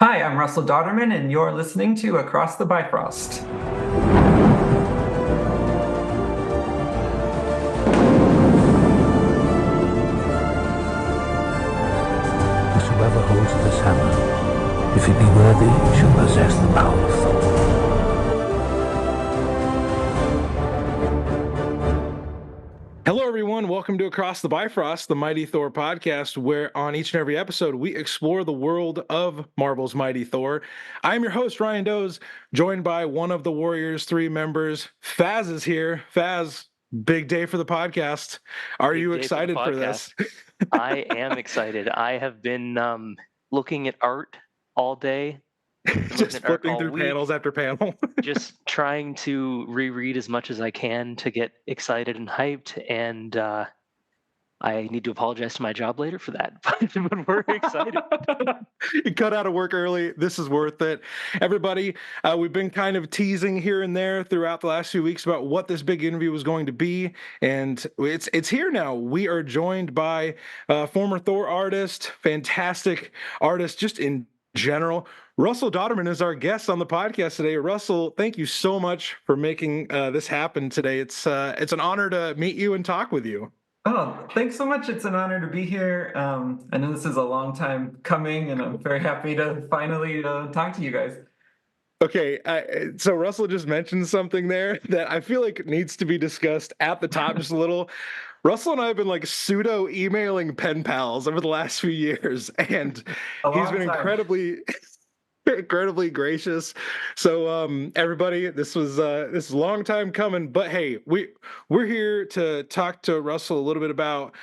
Hi, I'm Russell Dauterman, and you're listening to Across the Bifrost. Whosoever holds this hammer, if he be worthy, shall possess the power of Thor. Hello, everyone. Welcome to Across the Bifrost, the Mighty Thor podcast, where on each and every episode we explore the world of Marvel's Mighty Thor. I'm your host, Ryan Doze, joined by one of the Warriors' three members. Faz is here. Faz, big day for the podcast. Are Big you day for the excited for this? I am excited. I have been looking at art all day, been looking Just at art flipping all through week, panels after panel. just trying to reread as much as I can to get excited and hyped. And I need to apologize to my job later for that, but we're excited. You cut out of work early. This is worth it. Everybody, we've been kind of teasing here and there throughout the last few weeks about what this big interview was going to be, and it's here now. We are joined by former Thor artist, fantastic artist, just in general. Russell Dauterman is our guest on the podcast today. Russell, thank you so much for making this happen today. It's an honor to meet you and talk with you. Oh, thanks so much. It's an honor to be here. I know this is a long time coming, and I'm very happy to finally talk to you guys. Okay, so Russell just mentioned something there that I feel like needs to be discussed at the top just a little. Russell and I have been like pseudo emailing pen pals over the last few years, and A he's long been time. incredibly gracious. So everybody, this is a long time coming, but hey, we're here to talk to Russell a little bit about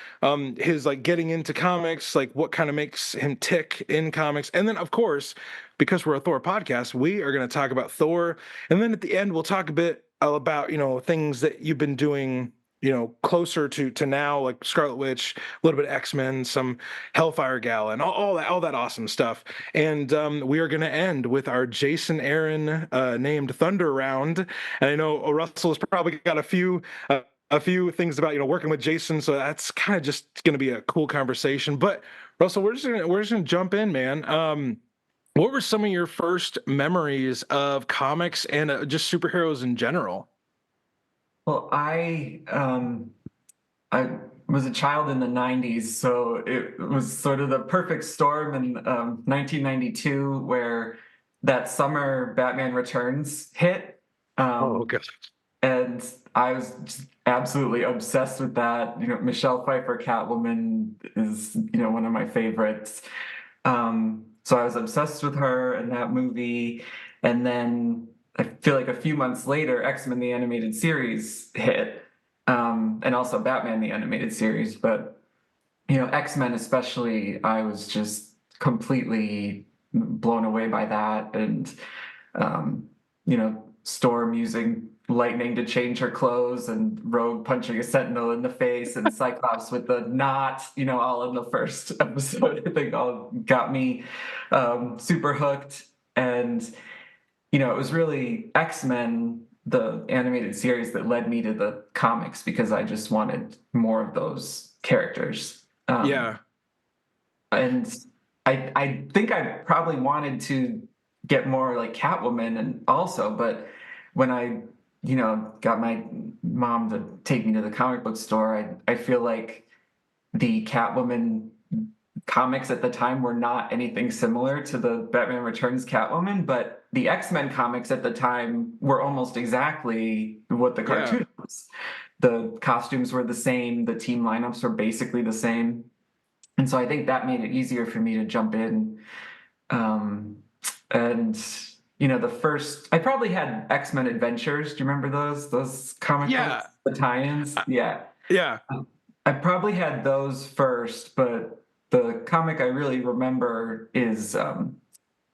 his like getting into comics, like what kind of makes him tick in comics. And then of course, because we're a Thor podcast, we are going to talk about Thor, and then at the end we'll talk a bit about, things that you've been doing, closer to now, like Scarlet Witch, a little bit of X-Men, some Hellfire Gala, and all that awesome stuff. And we are going to end with our Jason Aaron named Thunder round. And I know Russell has probably got a few things about working with Jason, so that's kind of just going to be a cool conversation. But Russell, we're just gonna jump in, man. What were some of your first memories of comics and just superheroes in general? Well, I was a child in the 90s, so it was sort of the perfect storm in 1992 where that summer Batman Returns hit. Oh, Um, okay. and I was just absolutely obsessed with that. Michelle Pfeiffer Catwoman is, one of my favorites. So I was obsessed with her and that movie. And then I feel like a few months later, X-Men the Animated Series hit, and also Batman the Animated Series. But, X-Men especially, I was just completely blown away by that. And, Storm using lightning to change her clothes, and Rogue punching a Sentinel in the face, and Cyclops with the knot, all in the first episode, I think all got me super hooked. And, it was really X-Men, the animated series, that led me to the comics because I just wanted more of those characters. Yeah. And I think I probably wanted to get more like Catwoman and also, but when I, got my mom to take me to the comic book store, I feel like the Catwoman comics at the time were not anything similar to the Batman Returns Catwoman, but the X-Men comics at the time were almost exactly what the cartoon was. The costumes were the same, the team lineups were basically the same. And so I think that made it easier for me to jump in. And the first, I probably had X-Men Adventures. Do you remember those comic Yeah. books, the tie-ins? Yeah. Yeah. I probably had those first, but the comic I really remember is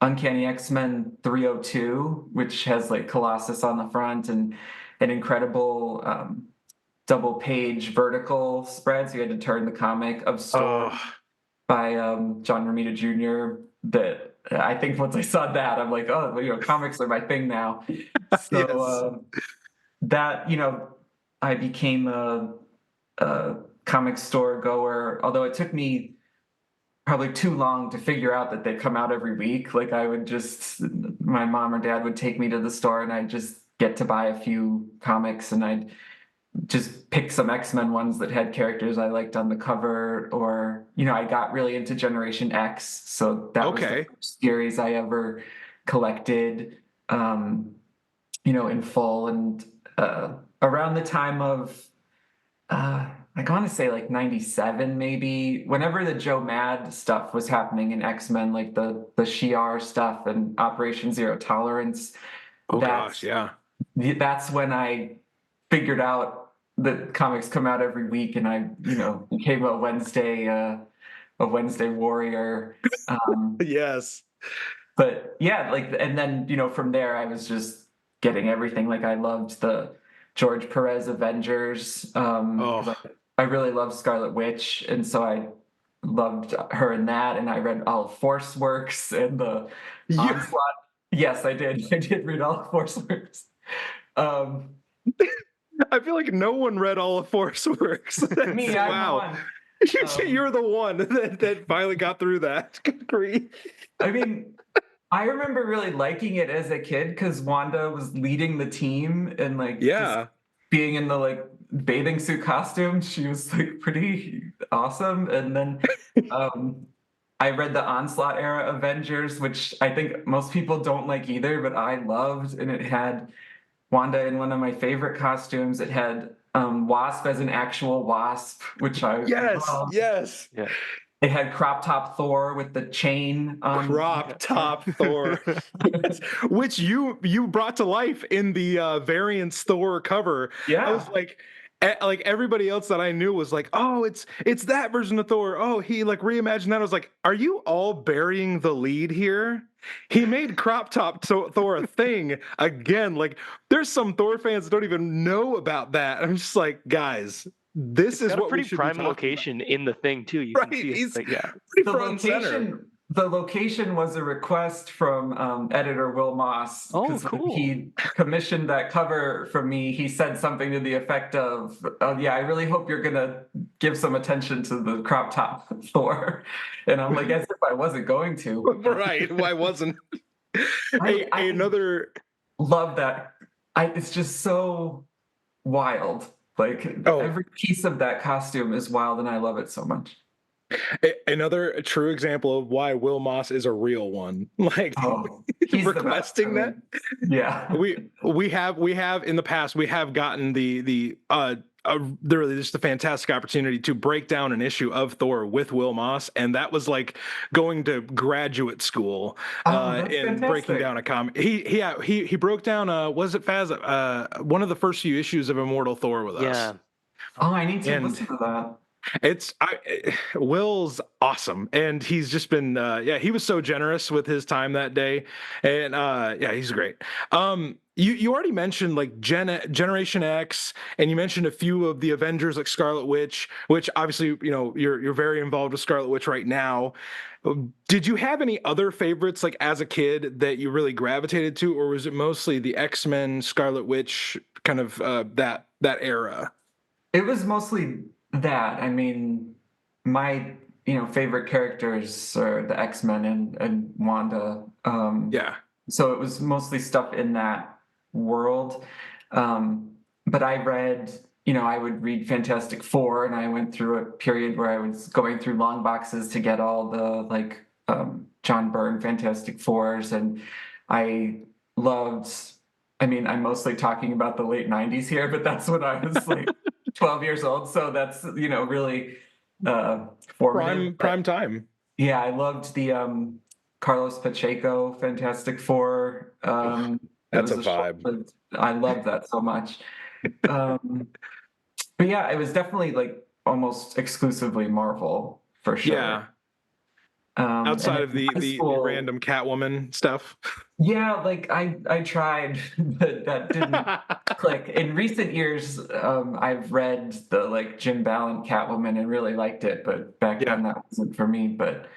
Uncanny X-Men 302, which has like Colossus on the front and an incredible double page vertical spread. So you had to turn the comic of Storm by John Romita Jr. That I think once I saw that, I'm like, oh, comics are my thing now. So that, I became a comic store goer, although it took me probably too long to figure out that they come out every week. Like I would just, my mom or dad would take me to the store and I'd just get to buy a few comics and I'd just pick some X-Men ones that had characters I liked on the cover, or, I got really into Generation X. So that was the first series I ever collected, in full. And around the time of, I want to say like 97, maybe, whenever the Joe Mad stuff was happening in X-Men, like the Shi'ar stuff and Operation Zero Tolerance. Oh gosh, yeah. That's when I figured out that comics come out every week, and I, became a Wednesday warrior. Yes. But yeah, and then, from there, I was just getting everything. Like, I loved the George Perez Avengers. 'Cause I really loved Scarlet Witch, and so I loved her in that. And I read all of Force Works and the Onslaught. Yes, I did. I did read all of Force Works. I feel like no one read all of Force Works. Me, I'm You're the one that finally got through that. Good grief. I mean, I remember really liking it as a kid because Wanda was leading the team and just being in the bathing suit costume. She was pretty awesome. And then I read the Onslaught era Avengers, which I think most people don't like either, but I loved. And it had Wanda in one of my favorite costumes. It had Wasp as an actual wasp, which I loved. Yes. Yeah. It had crop top Thor with the chain. Crop top Thor, which you brought to life in the Variants Thor cover. Yeah. I was like everybody else that I knew was like, oh, it's that version of Thor. Oh, he reimagined that. I was like, are you all burying the lead here? He made crop top Thor a thing again. There's some Thor fans that don't even know about that. I'm just like, guys, this is what we should be prime talking location about. in the thing too. You Right, can see he's it. Yeah. The location was a request from editor Will Moss. Oh, cool. He commissioned that cover for me. He said something to the effect of, I really hope you're going to give some attention to the crop top Thor. And I'm like, as if I wasn't going to. Right, why wasn't? I love that. It's just so wild. Every piece of that costume is wild, and I love it so much. Another true example of why Will Moss is a real one. He's requesting that. Yeah, we have in the past we have gotten the really just a fantastic opportunity to break down an issue of Thor with Will Moss, and that was like going to graduate school and fantastic. breaking down a comic. He broke down was it Faz one of the first few issues of Immortal Thor with us. Yeah. Oh, I need to listen to that. Will's awesome, and he's just been he was so generous with his time that day, and he's great. You already mentioned Generation X, and you mentioned a few of the Avengers like Scarlet Witch, which obviously you're very involved with Scarlet Witch right now. Did you have any other favorites as a kid that you really gravitated to, or was it mostly the X-Men, Scarlet Witch kind of that era? It was mostly that. I mean, my favorite characters are the X-Men and Wanda. So it was mostly stuff in that world. But I read, I would read Fantastic Four, and I went through a period where I was going through long boxes to get all the John Byrne Fantastic Fours, and I loved. I mean, I'm mostly talking about the late 90s here, but that's when I was 12 years old. So that's, really formative. Prime time. Yeah, I loved the Carlos Pacheco Fantastic Four. That's a vibe. I love that so much. But yeah, it was definitely almost exclusively Marvel for sure. Yeah. Outside of the random Catwoman stuff. Yeah, I tried, but that didn't click. In recent years, I've read the Jim Ballant Catwoman and really liked it, but back then that wasn't for me. But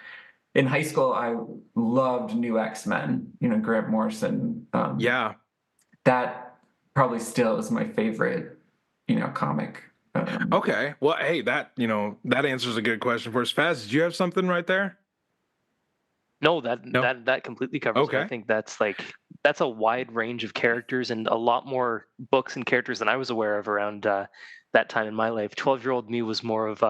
in high school, I loved New X-Men, Grant Morrison. That probably still is my favorite, comic Okay. Well, hey, that answers a good question for us. Faz, did you have something right there? No, No. that completely covers it. I Okay. think that's a wide range of characters and a lot more books and characters than I was aware of around that time in my life. 12-year-old me was more of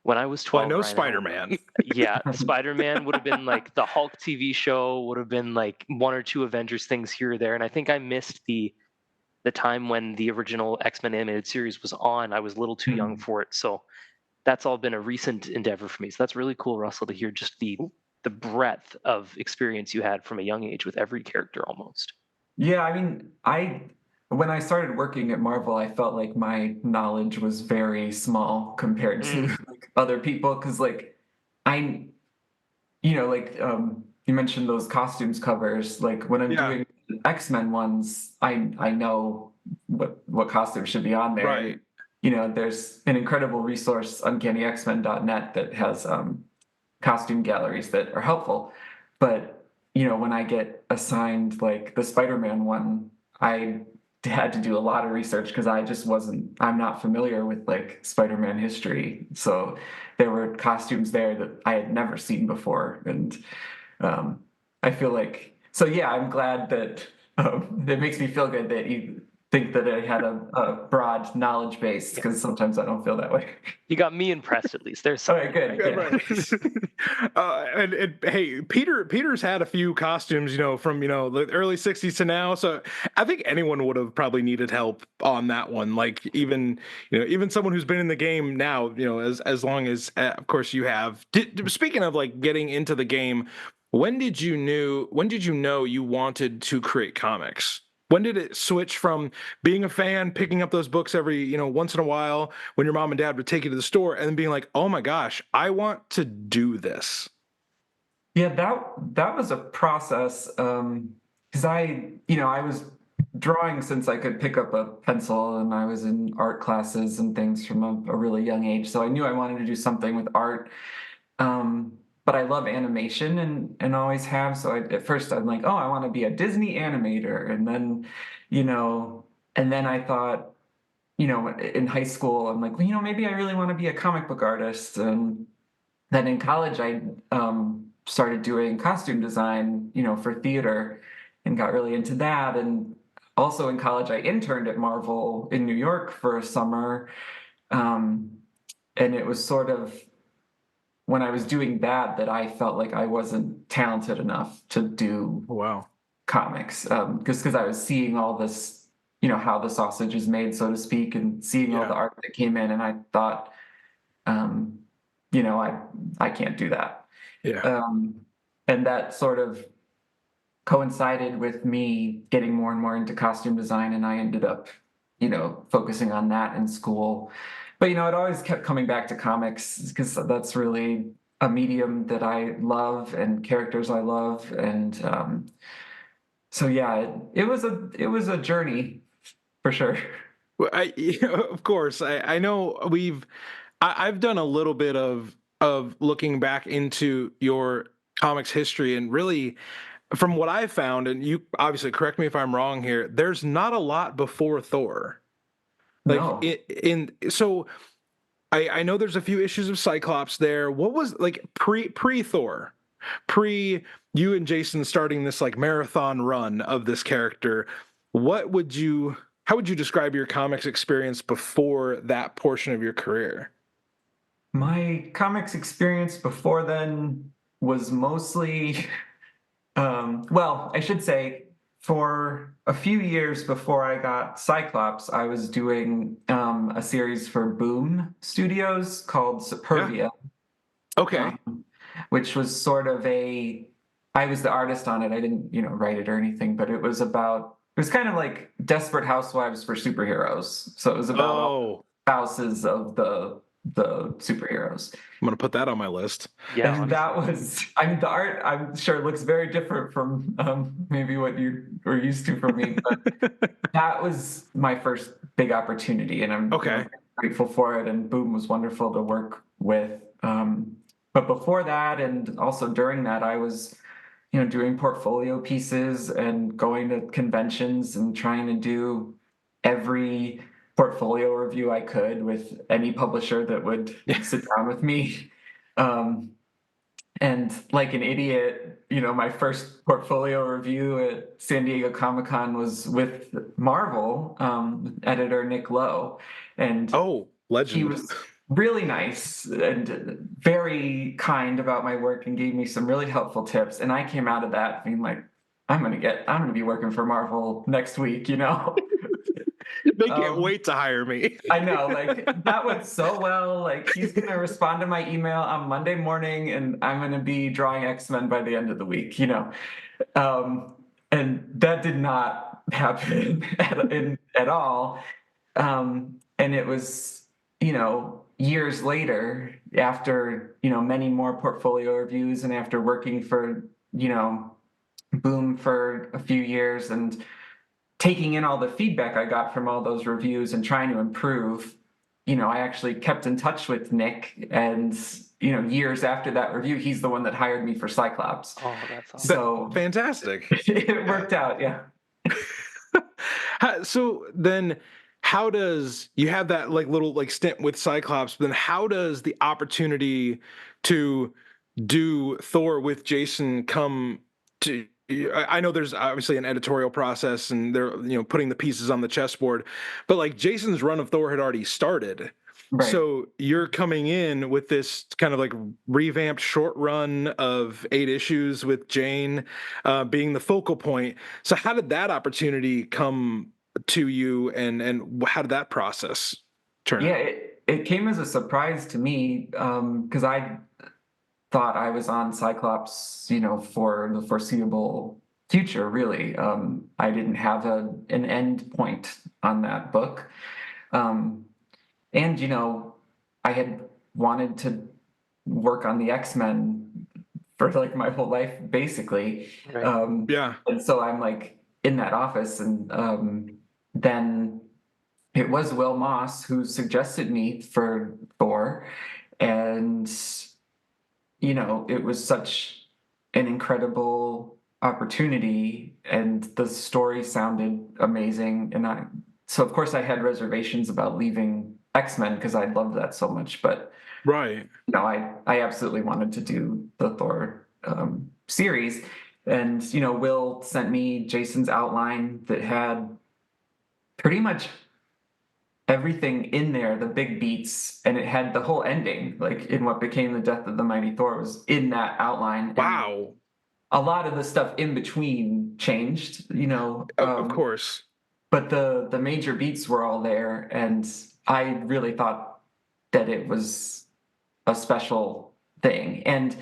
when I was Well, I 12, know Ryan. Spider-Man. Yeah, Spider-Man would have been like the Hulk TV show, would have been like one or two Avengers things here or there, and I think I missed the time when the original X-Men animated series was on. I was a little too young Mm. for it, so that's all been a recent endeavor for me. So that's really cool, Russell, to hear just the breadth of experience you had from a young age with every character almost. Yeah, I mean, when I started working at Marvel, I felt like my knowledge was very small compared to Mm, like other people because like I like you mentioned those costumes covers. Like when I'm Yeah. doing X-Men ones, I know what costumes should be on there. And Right. there's an incredible resource, uncannyxmen.net, that has costume galleries that are helpful. But when I get assigned like the Spider-Man one, I had to do a lot of research because I'm not familiar with like Spider-Man history. So there were costumes there that I had never seen before. And I feel like, so yeah, I'm glad that it makes me feel good that you think that I had a broad knowledge base yeah, because sometimes I don't feel that way. you got me impressed at least. There's All right, something, good. right? Yeah, Yeah. right. And hey, Peter's had a few costumes, from the early '60s to now. So I think anyone would have probably needed help on that one. Like even someone who's been in the game now, as long as of course you have. Speaking of like getting into the game, when did you know you wanted to create comics? When did it switch from being a fan, picking up those books every, once in a while when your mom and dad would take you to the store and then being like, oh my gosh, I want to do this? Yeah, that was a process. Because I was drawing since I could pick up a pencil, and I was in art classes and things from a really young age. So I knew I wanted to do something with art. But I love animation and always have. So at first I'm like, oh, I want to be a Disney animator, and then, you know, and then I thought, in high school, I'm like, well, maybe I really want to be a comic book artist. And then in college, I started doing costume design, for theater, and got really into that. And also in college, I interned at Marvel in New York for a summer. Um, and it was sort of when I was doing that I felt like I wasn't talented enough to do Wow. comics, because I was seeing all this, how the sausage is made, so to speak, and seeing all Yeah. the art that came in, and I thought, um, I can't do that. Yeah. Um, and that sort of coincided with me getting more and more into costume design, and I ended up, focusing on that in school. But it always kept coming back to comics because that's really a medium that I love and characters I love, and so yeah, it was a journey for sure. Well, of course, I know I've done a little bit of looking back into your comics history, and really from what I found, and you obviously correct me if I'm wrong here, there's not a lot before Thor. Like No. so I know there's a few issues of Cyclops there. What was like pre Thor, pre you and Jason starting this like marathon run of this character? What would you how would you describe your comics experience before that portion of your career? My comics experience before then was mostly, well, I should say, for a few years before I got Cyclops, I was doing a series for Boom Studios called Yeah. Superbia, Okay. um, which was sort of I was the artist on it. I didn't, write it or anything, but it was kind of like Desperate Housewives for superheroes. So it was about all Oh, the spouses of the superheroes. I'm gonna put that on my list. Yeah, And that honestly. was, I mean, the art, I'm sure, looks very different from maybe what you were used to from me, but that was my first big opportunity, and I'm, Okay. very grateful for it. And Boom was wonderful to work with. But before that, and also during that, I was, doing portfolio pieces and going to conventions and trying to do every portfolio review I could with any publisher that would sit down with me. Um, and like an idiot, my first portfolio review at San Diego Comic-Con was with Marvel editor Nick Lowe, and Oh, he legend. was really nice and very kind about my work and gave me some really helpful tips. And I came out of that being like, I'm gonna be working for Marvel next week, They can't Um, wait to hire me. I know, like that went so well. Like he's gonna respond to my email on Monday morning, and I'm gonna be drawing X-Men by the end of the week. And that did not happen at all. And it was, years later, after many more portfolio reviews, and after working for Boom for a few years, and taking in all the feedback I got from all those reviews and trying to improve, I actually kept in touch with Nick, and years after that review, he's the one that hired me for Cyclops. Oh, that's awesome. So Fantastic. it worked out, yeah. So then how does you have that like little like stint with Cyclops, but then how does the opportunity to do Thor with Jason come to I know there's obviously an editorial process and they're putting the pieces on the chessboard, but like Jason's run of Thor had already started. Right. So you're coming in with this kind of like revamped short run of 8 issues with Jane being the focal point. So how did that opportunity come to you, and how did that process turn Yeah, out? it came as a surprise to me, because I thought I was on Cyclops, for the foreseeable future, really. I didn't have an end point on that book. Um, and, I had wanted to work on the X-Men for like my whole life, basically. Right. Yeah. And so I'm like in that office, and then it was Will Moss who suggested me for Thor, and it was such an incredible opportunity, and the story sounded amazing, so of course I had reservations about leaving X-Men because I loved that so much, but Right. I absolutely wanted to do the Thor series. And Will sent me Jason's outline that had pretty much everything in there, the big beats, and it had the whole ending, like in what became the Death of the Mighty Thor, was in that outline. And Wow. a lot of the stuff in between changed, Of course. but the major beats were all there, and I really thought that it was a special thing. And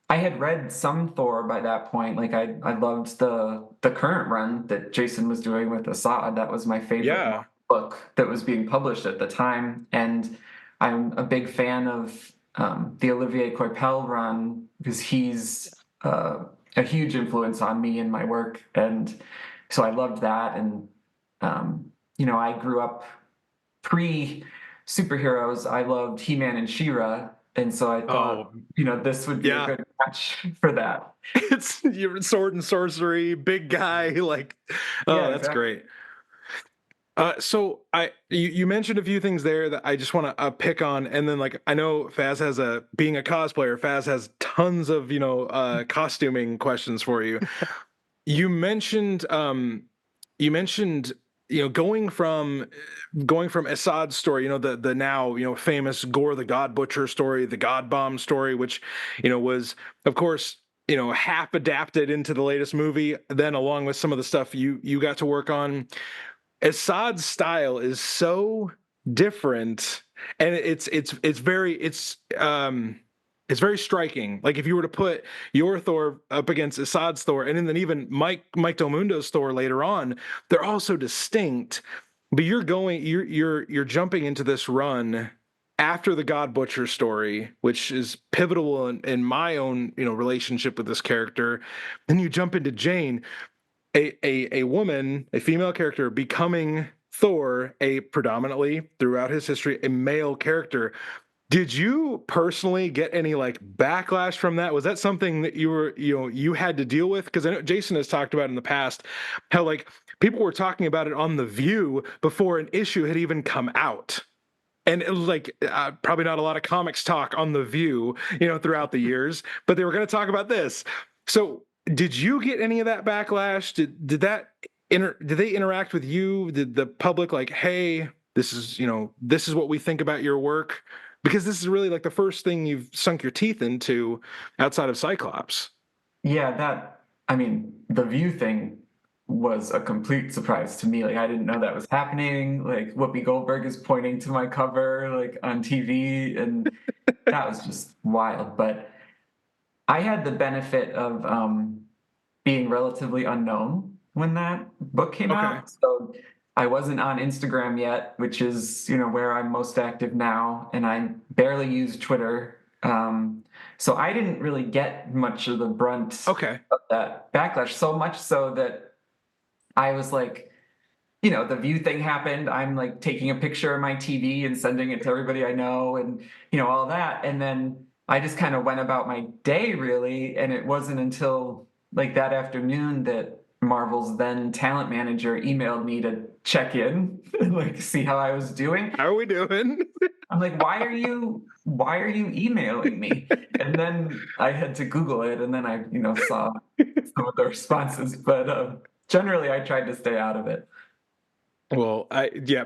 I had read some Thor by that point. Like I loved the current run that Jason was doing with Assad. That was my favorite Yeah. book that was being published at the time. And I'm a big fan of the Olivier Coipel run, because he's a huge influence on me and my work. And so I loved that. And I grew up pre superheroes. I loved He-Man and She-Ra, and so I thought, this would be a good match for that. It's your sword and sorcery, big guy, like, oh, Yeah, that's exactly. great. So you mentioned a few things there that I just want to pick on, and then like I know Faz has being a cosplayer, Faz has tons of costuming questions for you. You mentioned going from Assad's story, the now famous Gore the God Butcher story, the God Bomb story, which was of course half adapted into the latest movie, then along with some of the stuff you got to work on. Assad's style is so different, and it's very striking. Like if you were to put your Thor up against Assad's Thor, and then even Mike Del Mundo's Thor later on, they're all so distinct. But you're jumping into this run after the God Butcher story, which is pivotal in my own relationship with this character. Then you jump into Jane, a woman, a female character becoming Thor, a predominantly throughout his history a male character. Did you personally get any like backlash from that? Was that something that you had to deal with? Because I know Jason has talked about in the past how like people were talking about it on The View before an issue had even come out. And it was like probably not a lot of comics talk on The View, throughout the years, but they were going to talk about this. So did you get any of that backlash? Did they interact with you? Did the public like, hey, this is what we think about your work? Because this is really like the first thing you've sunk your teeth into outside of Cyclops. Yeah, the View thing was a complete surprise to me. Like, I didn't know that was happening. Like, Whoopi Goldberg is pointing to my cover, like, on TV, and that was just wild. But I had the benefit of being relatively unknown when that book came Okay. out. So I wasn't on Instagram yet, which is, where I'm most active now, and I barely use Twitter. So I didn't really get much of the brunt Okay. of that backlash, so much so that I was like, the View thing happened. I'm like taking a picture of my TV and sending it to everybody I know and, all that. And then I just kind of went about my day really. And it wasn't until like that afternoon that Marvel's then talent manager emailed me to check in and like see how I was doing. How are we doing? I'm like, why are you emailing me? And then I had to Google it, and then I, saw some of the responses. But generally, I tried to stay out of it. Well,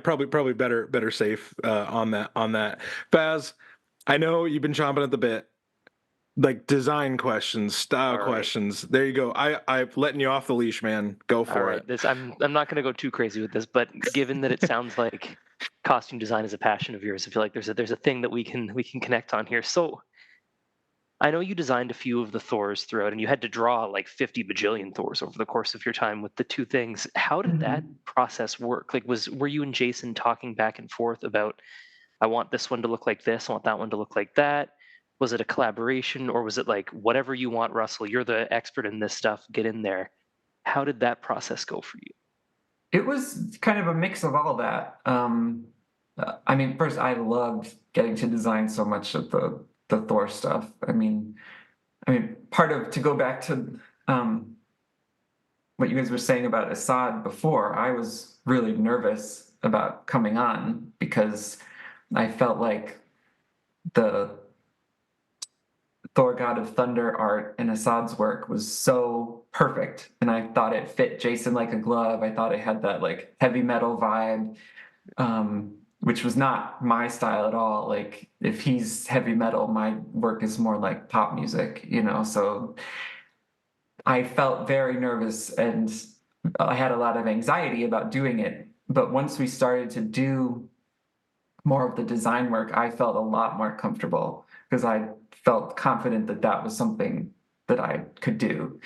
probably better safe on that. Faz, I know you've been chomping at the bit. Like design questions, style questions. There you go. I've letting you off the leash, man. Go for it. I'm not going to go too crazy with this, but given that it sounds like costume design is a passion of yours, I feel like there's a thing that we can connect on here. So I know you designed a few of the Thors throughout, and you had to draw like 50 bajillion Thors over the course of your time with the two things. How did that process work? Like, were you and Jason talking back and forth about, I want this one to look like this, I want that one to look like that? Was it a collaboration, or was it like, whatever you want, Russell, you're the expert in this stuff, get in there? How did that process go for you? It was kind of a mix of all that. First, I loved getting to design so much of the Thor stuff. Part of, to go back to what you guys were saying about Assad before, I was really nervous about coming on because I felt like the Thor God of Thunder art and Assad's work was so perfect, and I thought it fit Jason like a glove. I thought it had that like heavy metal vibe, which was not my style at all. Like, if he's heavy metal, my work is more like pop music, so I felt very nervous and I had a lot of anxiety about doing it. But once we started to do more of the design work, I felt a lot more comfortable because I felt confident that that was something that I could do.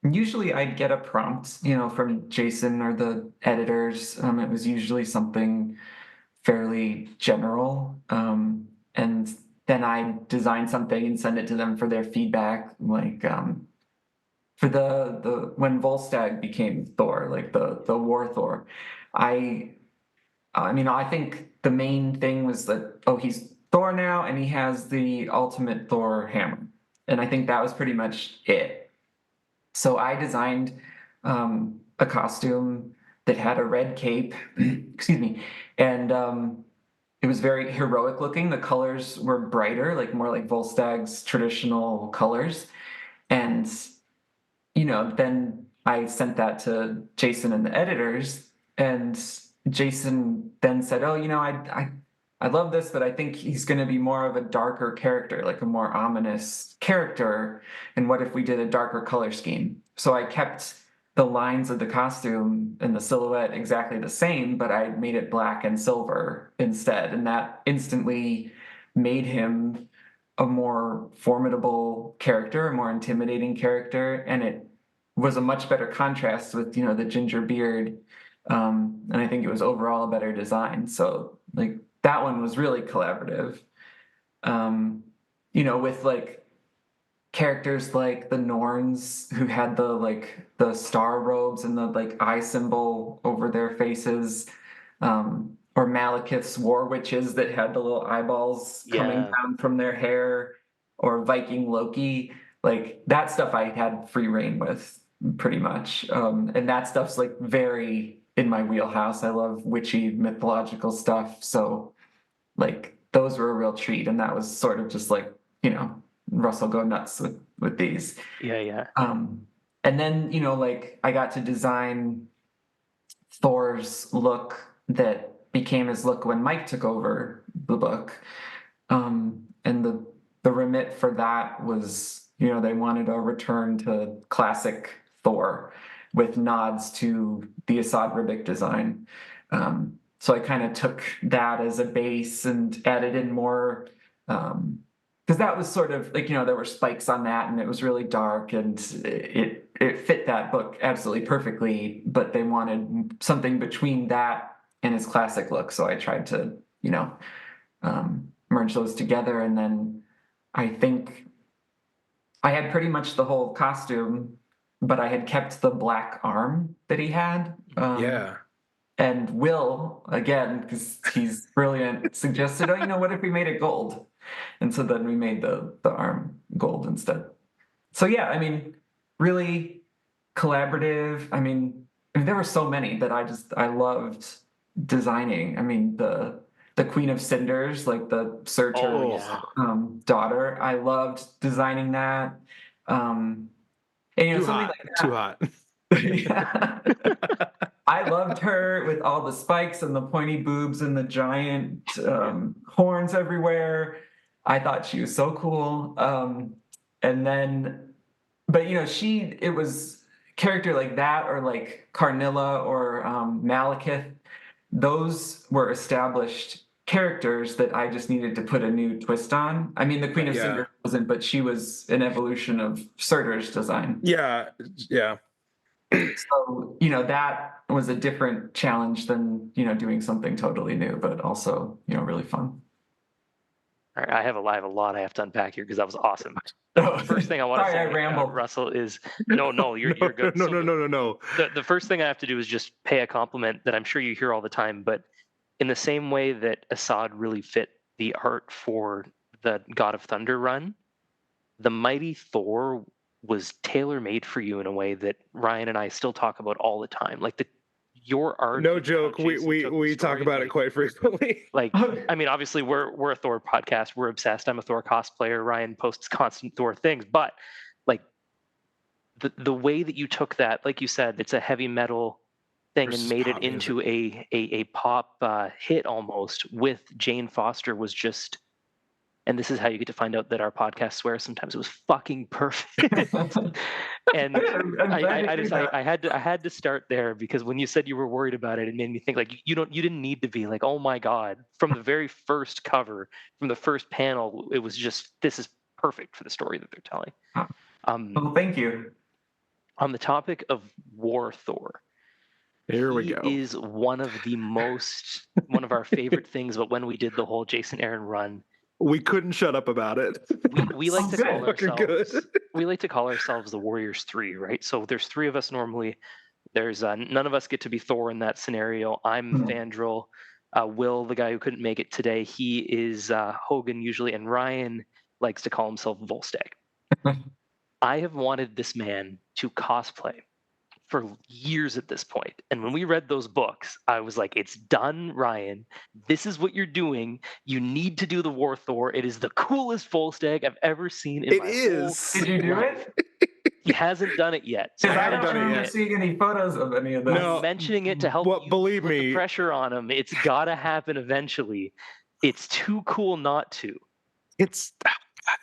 Usually I'd get a prompt, from Jason or the editors. It was usually something fairly general. And then I design something and send it to them for their feedback. Like, for the when Volstagg became Thor, like the War Thor, I think the main thing was that, he's Thor now, and he has the ultimate Thor hammer. And I think that was pretty much it. So I designed a costume that had a red cape, excuse me, and it was very heroic looking. The colors were brighter, like more like Volstagg's traditional colors. And, then I sent that to Jason and the editors, and Jason then said, I love this, but I think he's going to be more of a darker character, like a more ominous character. And what if we did a darker color scheme? So I kept the lines of the costume and the silhouette exactly the same, but I made it black and silver instead. And that instantly made him a more formidable character, a more intimidating character. And it was a much better contrast with, the ginger beard. And I think it was overall a better design. So like, that one was really collaborative. With like characters like the Norns, who had the star robes and the like eye symbol over their faces, or Malekith's war witches that had the little eyeballs coming down from their hair, or Viking Loki. Like, that stuff I had free reign with. pretty much. And that stuff's like very in my wheelhouse. I love witchy mythological stuff. So like those were a real treat. And that was sort of just like, Russell go nuts with these. Yeah. And then, like I got to design Thor's look that became his look when Mike took over the book. And the remit for that was, they wanted a return to classic Thor with nods to the Assad Ribic design. So I kind of took that as a base and added in more, because that was sort of like, there were spikes on that and it was really dark and it fit that book absolutely perfectly, but they wanted something between that and his classic look. So I tried to, merge those together. And then I think I had pretty much the whole costume, but I had kept the black arm that he had. Yeah. And Will, again, because he's brilliant, suggested, what if we made it gold? And so then we made the arm gold instead. So yeah, I mean, really collaborative. I mean, there were so many that I loved designing. I mean, the Queen of Cinders, like the Surtur's daughter. I loved designing that. And Too something hot. like that. Too hot. Yeah. I loved her with all the spikes and the pointy boobs and the giant horns everywhere. I thought she was so cool. And then, but it was character like that or like Carnilla or Malekith. Those were established characters that I just needed to put a new twist on. I mean, the Queen of Cinder wasn't, but she was an evolution of Surtur's design. Yeah. So, that was a different challenge than, doing something totally new, but also, really fun. All right, I have a lot I have to unpack here because that was awesome. The first thing I want to say, Russell, is no, you're good. No. The first thing I have to do is just pay a compliment that I'm sure you hear all the time, but in the same way that Assad really fit the art for the God of Thunder run, the Mighty Thor was tailor-made for you in a way that Ryan and I still talk about all the time. Like your art. No joke. We talk about it quite frequently. Like, I mean, obviously we're a Thor podcast. We're obsessed. I'm a Thor cosplayer. Ryan posts constant Thor things, but like the way that you took that, like you said, it's a heavy metal thing and made it into a pop hit almost with Jane Foster was just. And this is how you get to find out that our podcast swears sometimes. It was fucking perfect. And I had to start there because when you said you were worried about it, it made me think like you didn't need to be like, oh my God. From the very first cover, from the first panel, it was just this is perfect for the story that they're telling. Well, thank you. On the topic of War Thor. Here we go. He is one of our favorite things about when we did the whole Jason Aaron run. We couldn't shut up about it. We like to call ourselves. We like to call ourselves the Warriors 3, right? So there's 3 of us normally. There's none of us get to be Thor in that scenario. I'm Fandral. Will, the guy who couldn't make it today, he is Hogan usually, and Ryan likes to call himself Volstagg. I have wanted this man to cosplay for years at this point. And when we read those books, I was like, it's done, Ryan. This is what you're doing. You need to do the War Thor. It is the coolest Volstagg I've ever seen in my whole Did you do life. it? He hasn't done it yet. So I haven't done it yet. Seeing any photos of any of this. I'm mentioning it to help you believe put me, the pressure on him. It's got to happen eventually. It's too cool not to. It's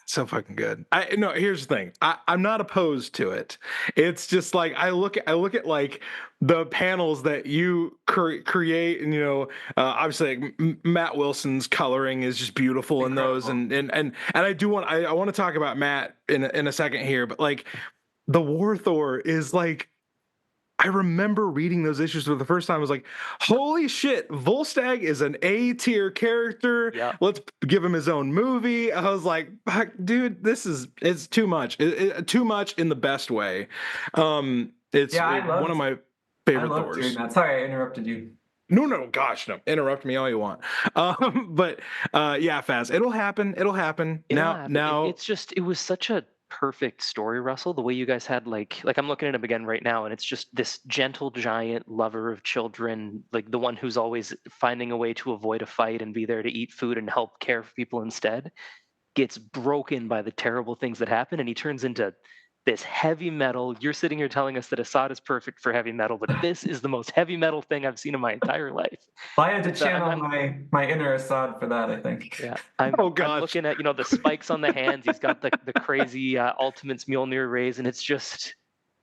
so fucking good. Here's the thing. I'm not opposed to it. It's just like I look at like the panels that you create, and obviously like, Matt Wilson's coloring is just beautiful in those, and I want to talk about Matt in a second here, but like the War Thor is like. I remember reading those issues for the first time. I was like, holy shit, Volstagg is an A-tier character. Yeah. Let's give him his own movie. I was like, dude, it's too much. Too much in the best way. One of my favorite Thors. Doing that. Sorry, I interrupted you. No, gosh, no. Interrupt me all you want. But Faz, it'll happen. Now, it's just, it was such a perfect story, Russell. The way you guys had like I'm looking at him again right now, and it's just this gentle giant lover of children, like the one who's always finding a way to avoid a fight and be there to eat food and help care for people instead, gets broken by the terrible things that happen, and he turns into this heavy metal. You're sitting here telling us that Assad is perfect for heavy metal, but this is the most heavy metal thing I've seen in my entire life. I had to It's channel my inner Assad for that, I think. yeah, Oh I'm gosh. looking at the spikes on the hands. He's got the crazy Ultimates Mjolnir raise, and it's just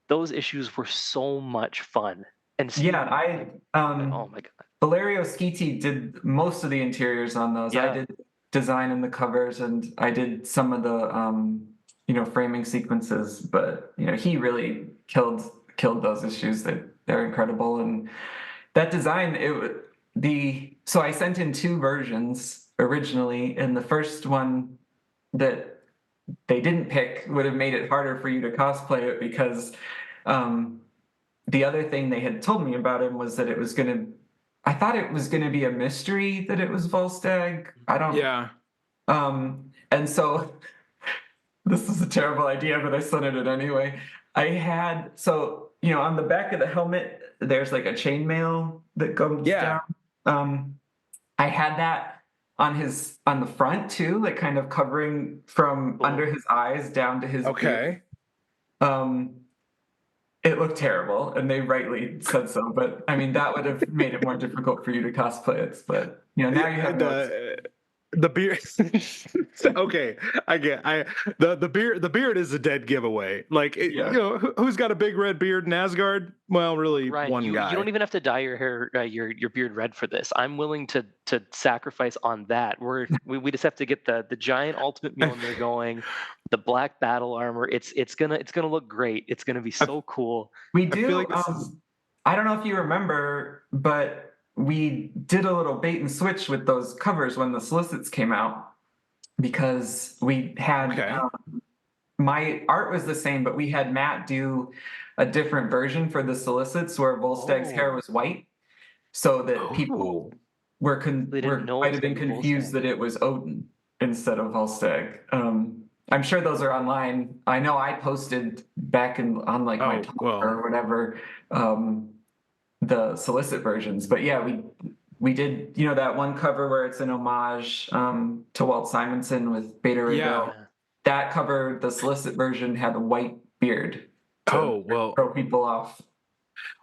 those issues were so much fun. And seeing, Yeah, oh my god, Valerio Schiti did most of the interiors on those. I yeah, did design in the covers, and I did some of the framing sequences, but he really killed those issues. They're incredible. And that design, so I sent in two versions originally, and the first one that they didn't pick would have made it harder for you to cosplay it, because the other thing they had told me about him was that I thought it was gonna be a mystery that it was Volstagg. I don't. Yeah. And so this is a terrible idea, but I sent it anyway. I had on the back of the helmet, there's like a chainmail that comes Yeah. down. I had that on the front too, like kind of covering from under his eyes down to his beard. Okay. It looked terrible, and they rightly said so. But I mean, that would have made it more difficult for you to cosplay it. But now you have the beard. Okay, the beard is a dead giveaway. Like who's got a big red beard in Asgard? Well, really, Ryan, one guy. You don't even have to dye your hair, your beard red for this. I'm willing to sacrifice on that. We just have to get the giant ultimate Mjolnir going, the black battle armor. It's gonna look great. It's gonna be so cool. We do. I feel like I don't know if you remember, but we did a little bait and switch with those covers when the solicits came out, because we had my art was the same, but we had Matt do a different version for the solicits where Volstagg's hair was white, so that people might have been confused that it was Odin instead of Volstagg. I'm sure those are online. I know I posted back on my Tumblr or whatever the solicit versions, but yeah, we did that one cover where it's an homage to Walt Simonson with Beta Ray Bill. That cover, the solicit version, had a white beard to throw people off.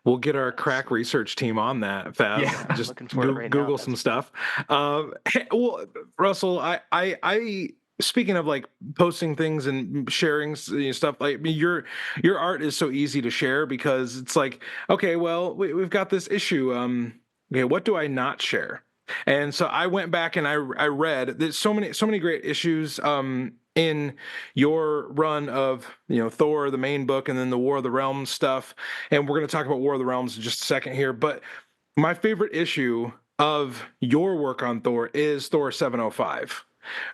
We'll get our crack research team on that, Faz. Yeah. Just Google some stuff. Well, Russell, I speaking of like posting things and sharing stuff, like your art is so easy to share, because it's like, okay, well, we've got this issue. Okay, what do I not share? And so I went back and I read. There's so many great issues in your run of Thor, the main book, and then the War of the Realms stuff. And we're going to talk about War of the Realms in just a second here. But my favorite issue of your work on Thor is Thor 705,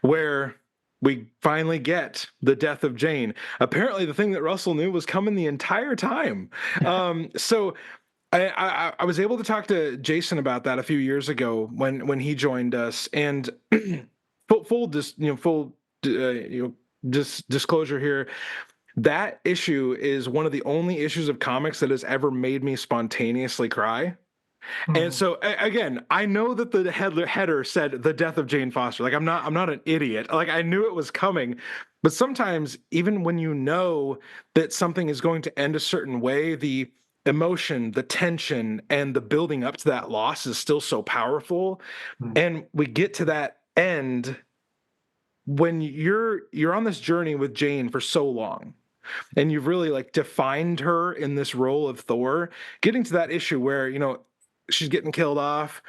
where we finally get the death of Jane. Apparently, the thing that Russell knew was coming the entire time. So I was able to talk to Jason about that a few years ago when he joined us, and full disclosure here. That issue is one of the only issues of comics that has ever made me spontaneously cry. And so again, I know that the header said the death of Jane Foster. Like I'm not an idiot. Like I knew it was coming, but sometimes even when you know that something is going to end a certain way, the emotion, the tension, and the building up to that loss is still so powerful. And we get to that end when you're on this journey with Jane for so long, and you've really like defined her in this role of Thor, getting to that issue where she's getting killed off.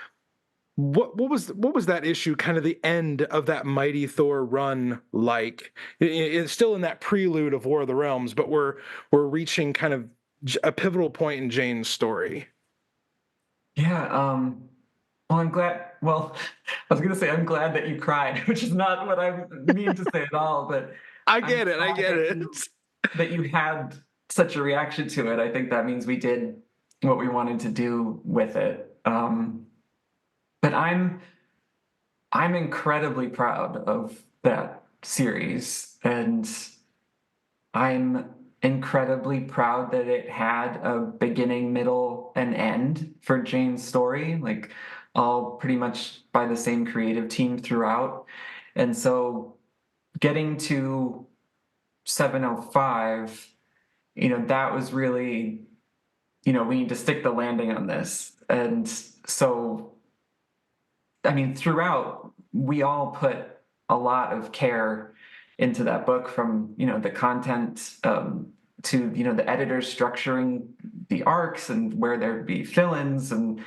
What was that issue, kind of the end of that mighty Thor run like? It's still in that prelude of War of the Realms, but we're reaching kind of a pivotal point in Jane's story. Yeah. Well, I'm glad. Well, I was gonna say I'm glad that you cried, which is not what I mean to say at all. But I get it. That you had such a reaction to it. I think that means we did what we wanted to do with it. But I'm incredibly proud of that series, and I'm incredibly proud that it had a beginning, middle, and end for Jane's story, like all pretty much by the same creative team throughout. And so getting to 705, that was really, we need to stick the landing on this. And so, I mean, throughout, we all put a lot of care into that book, from the content, to the editors structuring the arcs and where there'd be fill-ins, and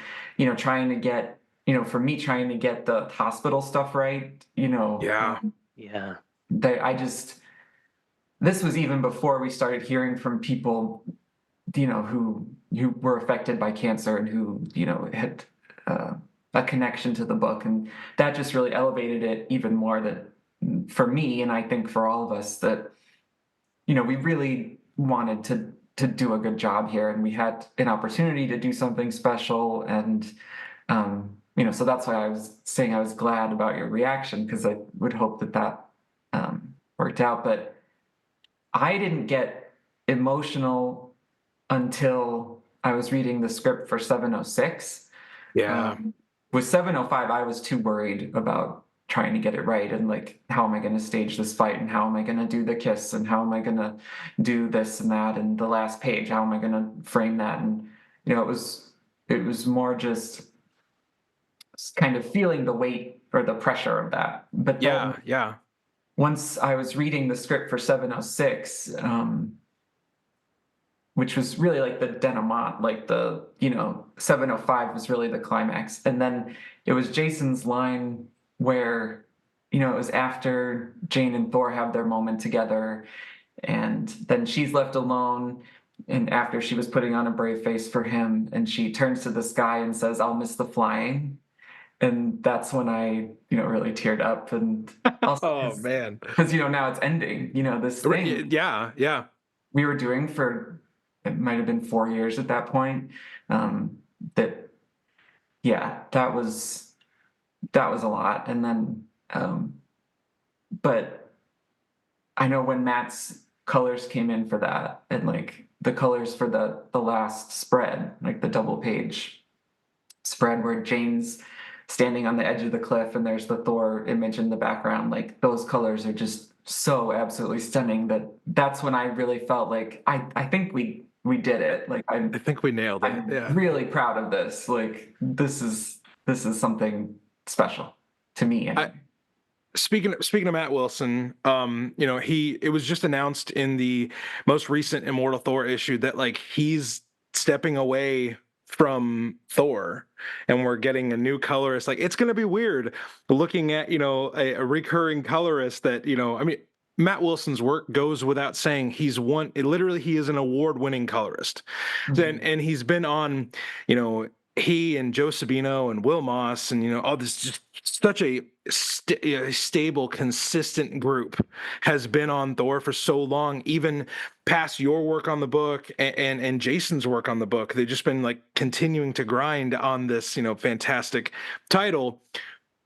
trying to get, for me, trying to get the hospital stuff right. Yeah. Yeah. This was even before we started hearing from people who were affected by cancer and who had a connection to the book, and that just really elevated it even more, that for me, and I think for all of us, that we really wanted to do a good job here, and we had an opportunity to do something special. And so that's why I was saying I was glad about your reaction, because I would hope that worked out. But I didn't get emotional until I was reading the script for 706. Yeah. With 705, I was too worried about trying to get it right, and like, how am I going to stage this fight, and how am I going to do the kiss, and how am I going to do this and that, and the last page, how am I going to frame that? And it was more just kind of feeling the weight or the pressure of that. But then Yeah. once I was reading the script for 706, which was really like the denouement, like the 705 was really the climax. And then it was Jason's line where it was after Jane and Thor have their moment together, and then she's left alone, and after she was putting on a brave face for him, and she turns to the sky and says, "I'll miss the flying." And that's when I really teared up. And also Oh man. because now it's ending, this thing Yeah. we were doing for, it might have been 4 years at that point. That Yeah, that was a lot. And then but I know when Matt's colors came in for that, and like the colors for the last spread, like the double page spread where Jane's standing on the edge of the cliff and there's the Thor image in the background, like those colors are just so absolutely stunning, that's when I really felt like I think we did it. Like I think we nailed it. I'm Yeah. really proud of this. Like this is something special to me anyway. Speaking of Matt Wilson, it was just announced in the most recent Immortal Thor issue that like he's stepping away from Thor, and we're getting a new colorist. Like, it's going to be weird looking at a recurring colorist that I mean, Matt Wilson's work goes without saying. He is an award-winning colorist. And he's been on, he and Joe Sabino and Will Moss and all this, just such a stable, consistent group has been on Thor for so long, even past your work on the book and Jason's work on the book. They've just been like continuing to grind on this fantastic title.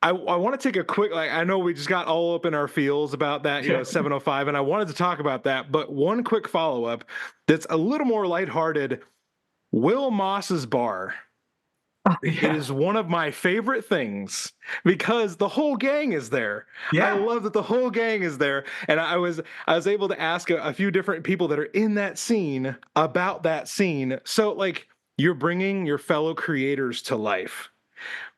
I want to take a quick, I know we just got all up in our feels about that 705, and I wanted to talk about that, but one quick follow-up that's a little more lighthearted. Will Moss's bar. It is one of my favorite things because the whole gang is there. I love that the whole gang is there. And I was able to ask a few different people that are in that scene about that scene. So like, you're bringing your fellow creators to life.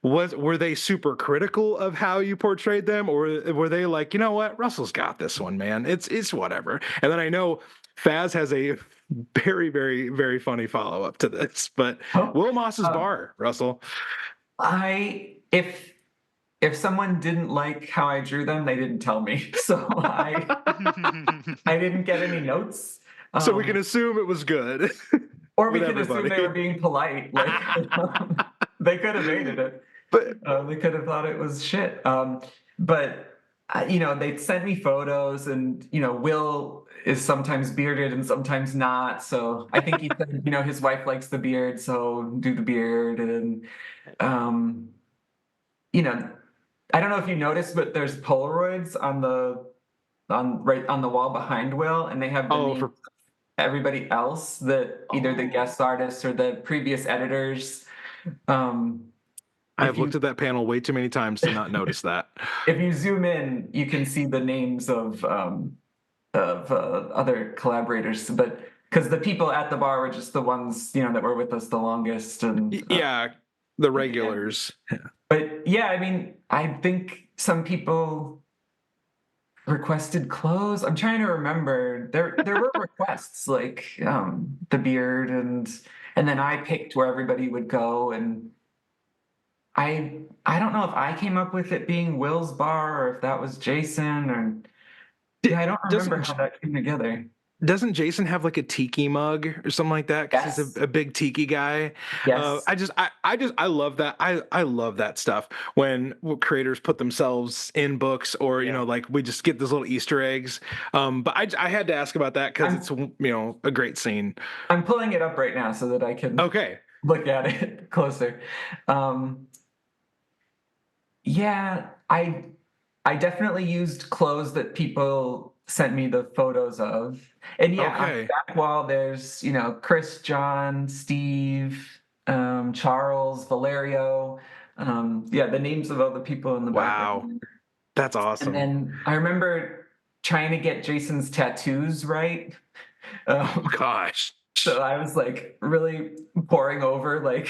Were they super critical of how you portrayed them, or were they like, you know what, Russell's got this one, man. It's whatever. And then I know Faz has a very, very, very funny follow-up to this, but Will Moss's bar, Russell. If someone didn't like how I drew them, they didn't tell me. So I didn't get any notes. So we can assume it was good. Or we can assume they were being polite. Like they could have hated it. But they could have thought it was shit. But they sent me photos, and Will is sometimes bearded and sometimes not. So I think he said his wife likes the beard, so do the beard. And I don't know if you noticed, but there's Polaroids on the right on the wall behind Will, and they have the Oh, name for of everybody else that either the Oh, guest artists or the previous editors. Um, I if have looked you at that panel way too many times to not notice that. if you zoom in, you can see the names of other collaborators, but because the people at the bar were just the ones that were with us the longest, and Yeah, the yeah. regulars. But yeah, I mean, I think some people requested clothes. I'm trying to remember. There were requests like the beard, and then I picked where everybody would go, and I don't know if I came up with it being Will's bar or if that was Jason, or yeah, I don't remember how Doesn't that came together. doesn't Jason have like a tiki mug or something like that? Because he's Yes. a big tiki guy. Yes. I love that. I love that stuff when creators put themselves in books, or yeah. like we just get those little Easter eggs. But I had to ask about that because it's a great scene. I'm pulling it up right now so that I can Okay. look at it closer. Um, yeah, I definitely used clothes that people sent me the photos of. And yeah, on Okay. the back wall there's, Chris, John, Steve, Charles, Valerio. Yeah, the names of all the people in the Wow. background. That's And awesome. then I remember trying to get Jason's tattoos right. Oh Um, gosh. So I was like really poring over like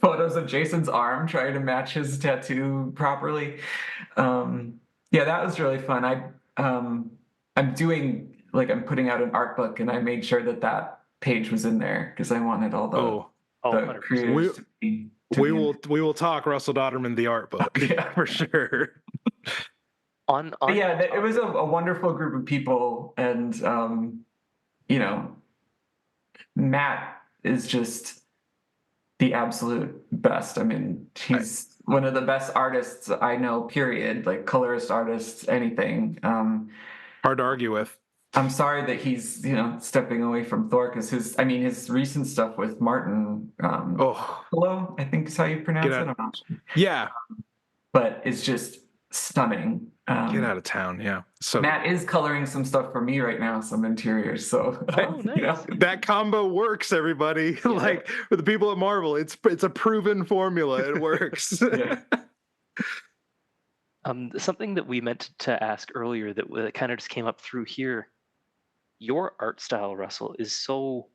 photos of Jason's arm, trying to match his tattoo properly. Yeah, that was really fun. I'm putting out an art book, and I made sure that that page was in there because I wanted all Oh, Oh, the 100%. we creators to we be in will we will talk Russell Dauterman the art book there. Yeah. for sure. But On yeah, that it was topic, a wonderful group of people, and you know, Matt is just the absolute best. I mean, I, he's one of the best artists I know, period, like colorist artists, anything. Hard to argue with. I'm sorry that he's, stepping away from Thor because his recent stuff with Martin, Oh, hello, I think is how you get pronounce it. out. I'm not sure. Yeah, But it's just stunning. get out of town. Yeah, so good. Matt is coloring some stuff for me right now, some interiors. So, Oh, nice. That combo works, everybody. Like with the people at Marvel, it's a proven formula. It works. yeah. Something that we meant to ask earlier that kind of just came up through here. Your art style, Russell, is so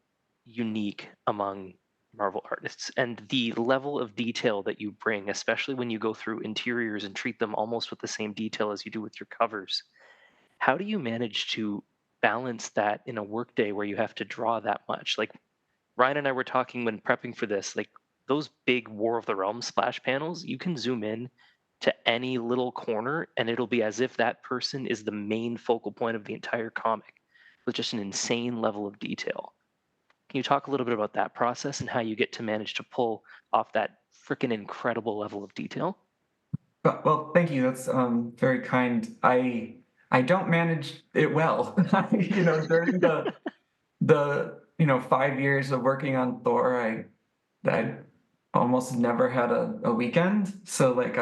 unique among Marvel artists, and the level of detail that you bring, especially when you go through interiors and treat them almost with the same detail as you do with your covers. How do you manage to balance that in a workday where you have to draw that much? Like Ryan and I were talking when prepping for this, like those big War of the Realms splash panels, you can zoom in to any little corner and it'll be as if that person is the main focal point of the entire comic with just an insane level of detail. Can you talk a little bit about that process and how you get to manage to pull off that freaking incredible level of detail? Well, thank you. That's very kind. I don't manage it well. During the 5 years of working on Thor, I almost never had a weekend. So like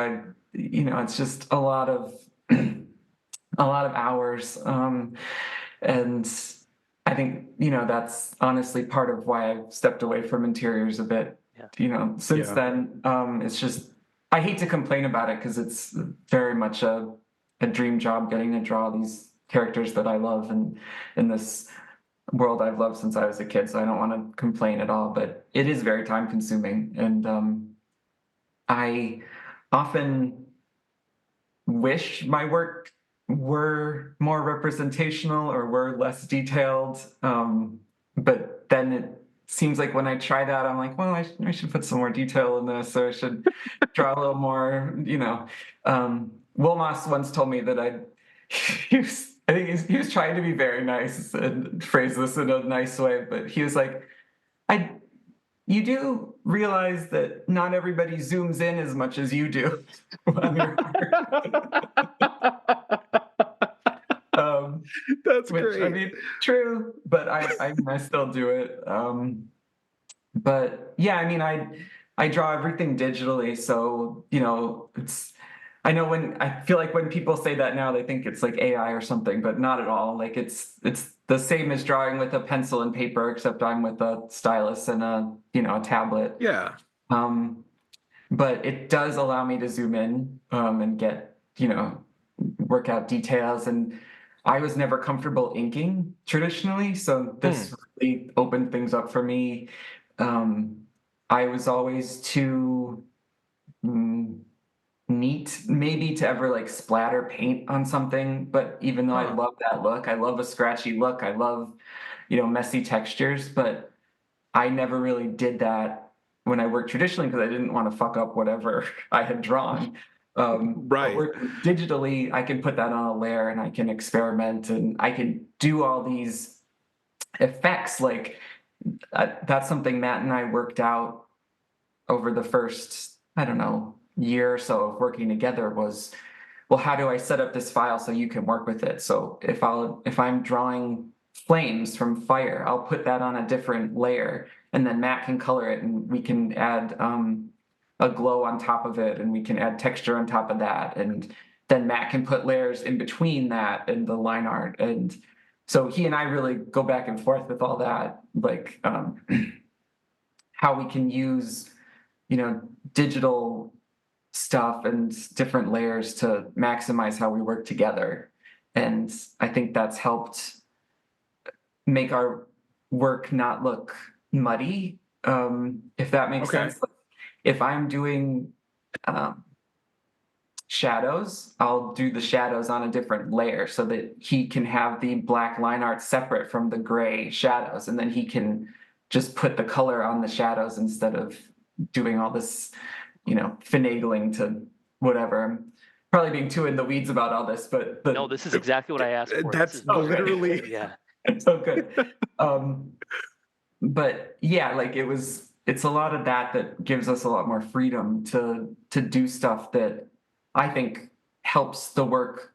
it's just a lot of a lot of hours. And I think that's honestly part of why I've stepped away from interiors a bit. Yeah. Since Yeah. then, it's just I hate to complain about it because it's very much a dream job getting to draw these characters that I love and in this world I've loved since I was a kid. So I don't want to complain at all, but it is very time consuming, and I often wish my work were more representational or were less detailed. But then it seems like when I try that, I'm like, well, I should put some more detail in this, or I should draw a little more. Wilmos once told me that I think he was trying to be very nice and phrase this in a nice way, but he was like, I you do realize that not everybody zooms in as much as you do on your That's which I great. mean, true, but I still do it. But yeah, I mean, I draw everything digitally, so it's I know I feel like when people say that now, they think it's like AI or something, but not at all. Like it's the same as drawing with a pencil and paper, except I'm with a stylus and a tablet. Yeah. Um, but it does allow me to zoom in and get work out details. And I was never comfortable inking traditionally, so Hmm. this really opened things up for me. Um, I was always too mm, neat maybe to ever like splatter paint on something, but even though I Huh. love that look, I love a scratchy look, I love messy textures, but I never really did that when I worked traditionally because I didn't want to fuck up whatever I had drawn. But Right. working digitally, I can put that on a layer and I can experiment and I can do all these effects. Like that's something Matt and I worked out over the first, I don't know, year or so of working together was, well, how do I set up this file so you can work with it? So if I'm drawing flames from fire, I'll put that on a different layer, and then Matt can color it, and we can add a glow on top of it, and we can add texture on top of that, and then Matt can put layers in between that and the line art, and so he and I really go back and forth with all that, like how we can use digital stuff and different layers to maximize how we work together. And I think that's helped make our work not look muddy, if that makes Okay. sense. Like, if I'm doing um, shadows, I'll do the shadows on a different layer so that he can have the black line art separate from the gray shadows. And then he can just put the color on the shadows instead of doing all this, finagling to whatever. I'm probably being too in the weeds about all this, but No, this is exactly what I asked for. This That's is perfect. literally Yeah. so good. Um, but yeah, like it's a lot of that gives us a lot more freedom to do stuff that I think helps the work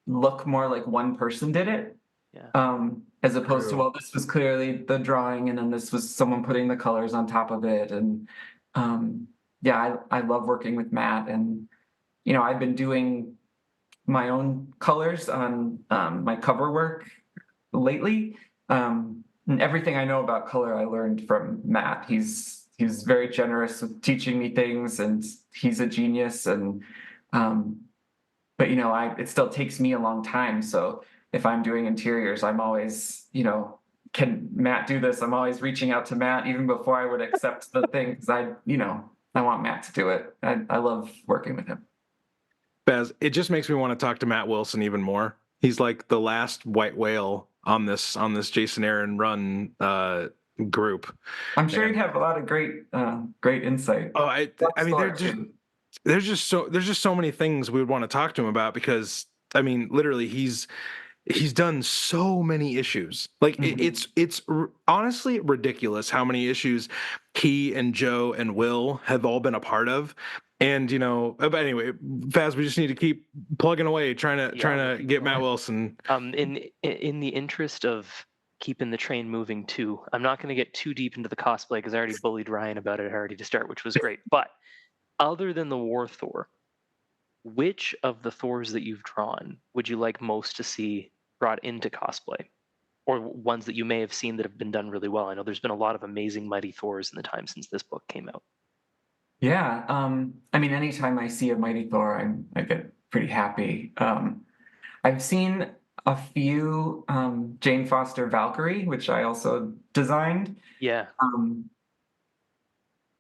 look more like one person did it. Yeah. As opposed to, true. well, this was clearly the drawing and then this was someone putting the colors on top of it. And yeah, I love working with Matt, and I've been doing my own colors on my cover work lately. And everything I know about color, I learned from Matt. He's very generous with teaching me things, and he's a genius. And but it still takes me a long time. So if I'm doing interiors, I'm always, can Matt do this? I'm always reaching out to Matt even before I would accept the thing because I want Matt to do it. I love working with him. Baz, it just makes me want to talk to Matt Wilson even more. He's like the last white whale on this Jason Aaron run group. I'm sure And you'd have a lot of great insight. oh, Love I mean, Thor, too. there's just so many things we would want to talk to him about because I mean, literally, he's done so many issues. Like Mhm. honestly ridiculous how many issues he and Joe and Will have all been a part of. And but anyway, Faz, we just need to keep plugging away, trying Yeah. to get Matt Wilson. In the interest of keeping the train moving too, I'm not going to get too deep into the cosplay because I already bullied Ryan about it already to start, which was great. But other than the War Thor, which of the Thors that you've drawn would you like most to see brought into cosplay? Or ones that you may have seen that have been done really well? I know there's been a lot of amazing Mighty Thors in the time since this book came out. Yeah, I mean, anytime I see a Mighty Thor, I get pretty happy. I've seen a few Jane Foster Valkyrie, which I also designed. Yeah. Um,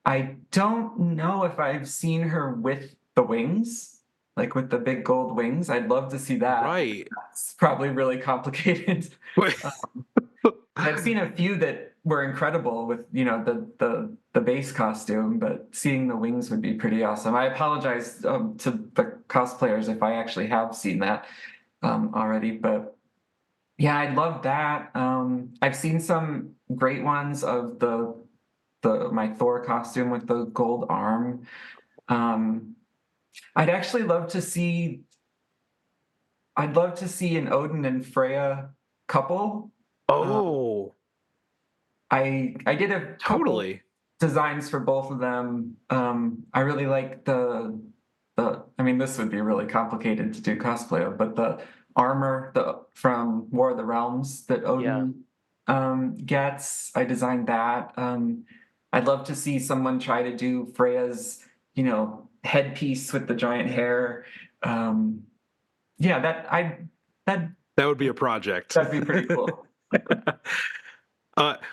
I don't know if I've seen her with the wings, like with the big gold wings. I'd love to see that. Right. It's probably really complicated. I've seen a few that were incredible with the base costume, but seeing the wings would be pretty awesome. I apologize to the cosplayers if I actually have seen that already, but yeah, I'd love that. I've seen some great ones of the my Thor costume with the gold arm. Um, I'd actually love to see. I'd love to see an Odin and Freya couple. Um, Oh, I did a couple totally. designs for both of them. I really like the I mean, this would be really complicated to do cosplay of, but the armor from War of the Realms that Odin gets, I designed that. I'd love to see someone try to do Freya's, headpiece with the giant hair. Yeah, That would be a project. that'd be pretty cool.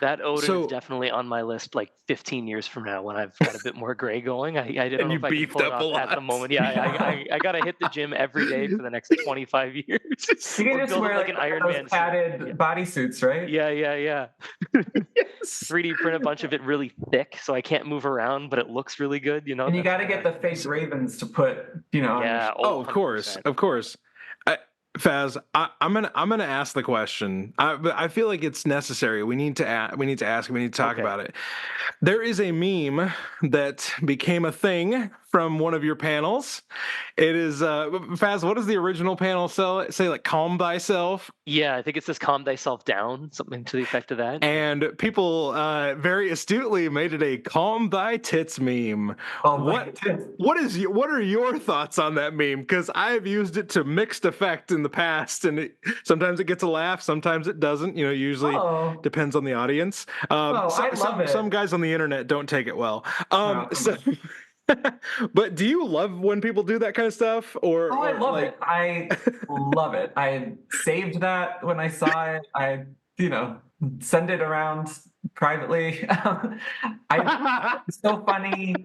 That Odin So- is definitely on my list like 15 years from now when I've got a bit more gray going. I don't know you if I can beefed pull it up a off at the lot. moment. Yeah, I got to hit the gym every day for the next 25 years. You can Or just build wear like like an Iron those Man suit. padded Yeah. bodysuits, right? Yeah. Yes. 3D print a bunch of it really thick so I can't move around, but it looks really good. And you got to get the fake ravens to put, on your Yeah. Oh, of course, 100%. of course. Faz, I'm gonna ask the question. But I feel like it's necessary. We need to ask. We need to talk Okay. about it. There is a meme that became a thing from one of your panels. It is Faz. What does the original panel say? Like, calm thyself. Yeah, I think it says "calm thyself down," something to the effect of that. And people very astutely made it a "calm thy tits" meme. Oh, What are your thoughts on that meme? Because I have used it to mixed effect in the past, and sometimes it gets a laugh, sometimes it doesn't. Usually Oh, depends on the audience. I love it. Some guys on the internet don't take it well. Oh, But do you love when people do that kind of stuff? Or I love like, it. I love it. I saved that when I saw it. I, send it around privately. It's so funny.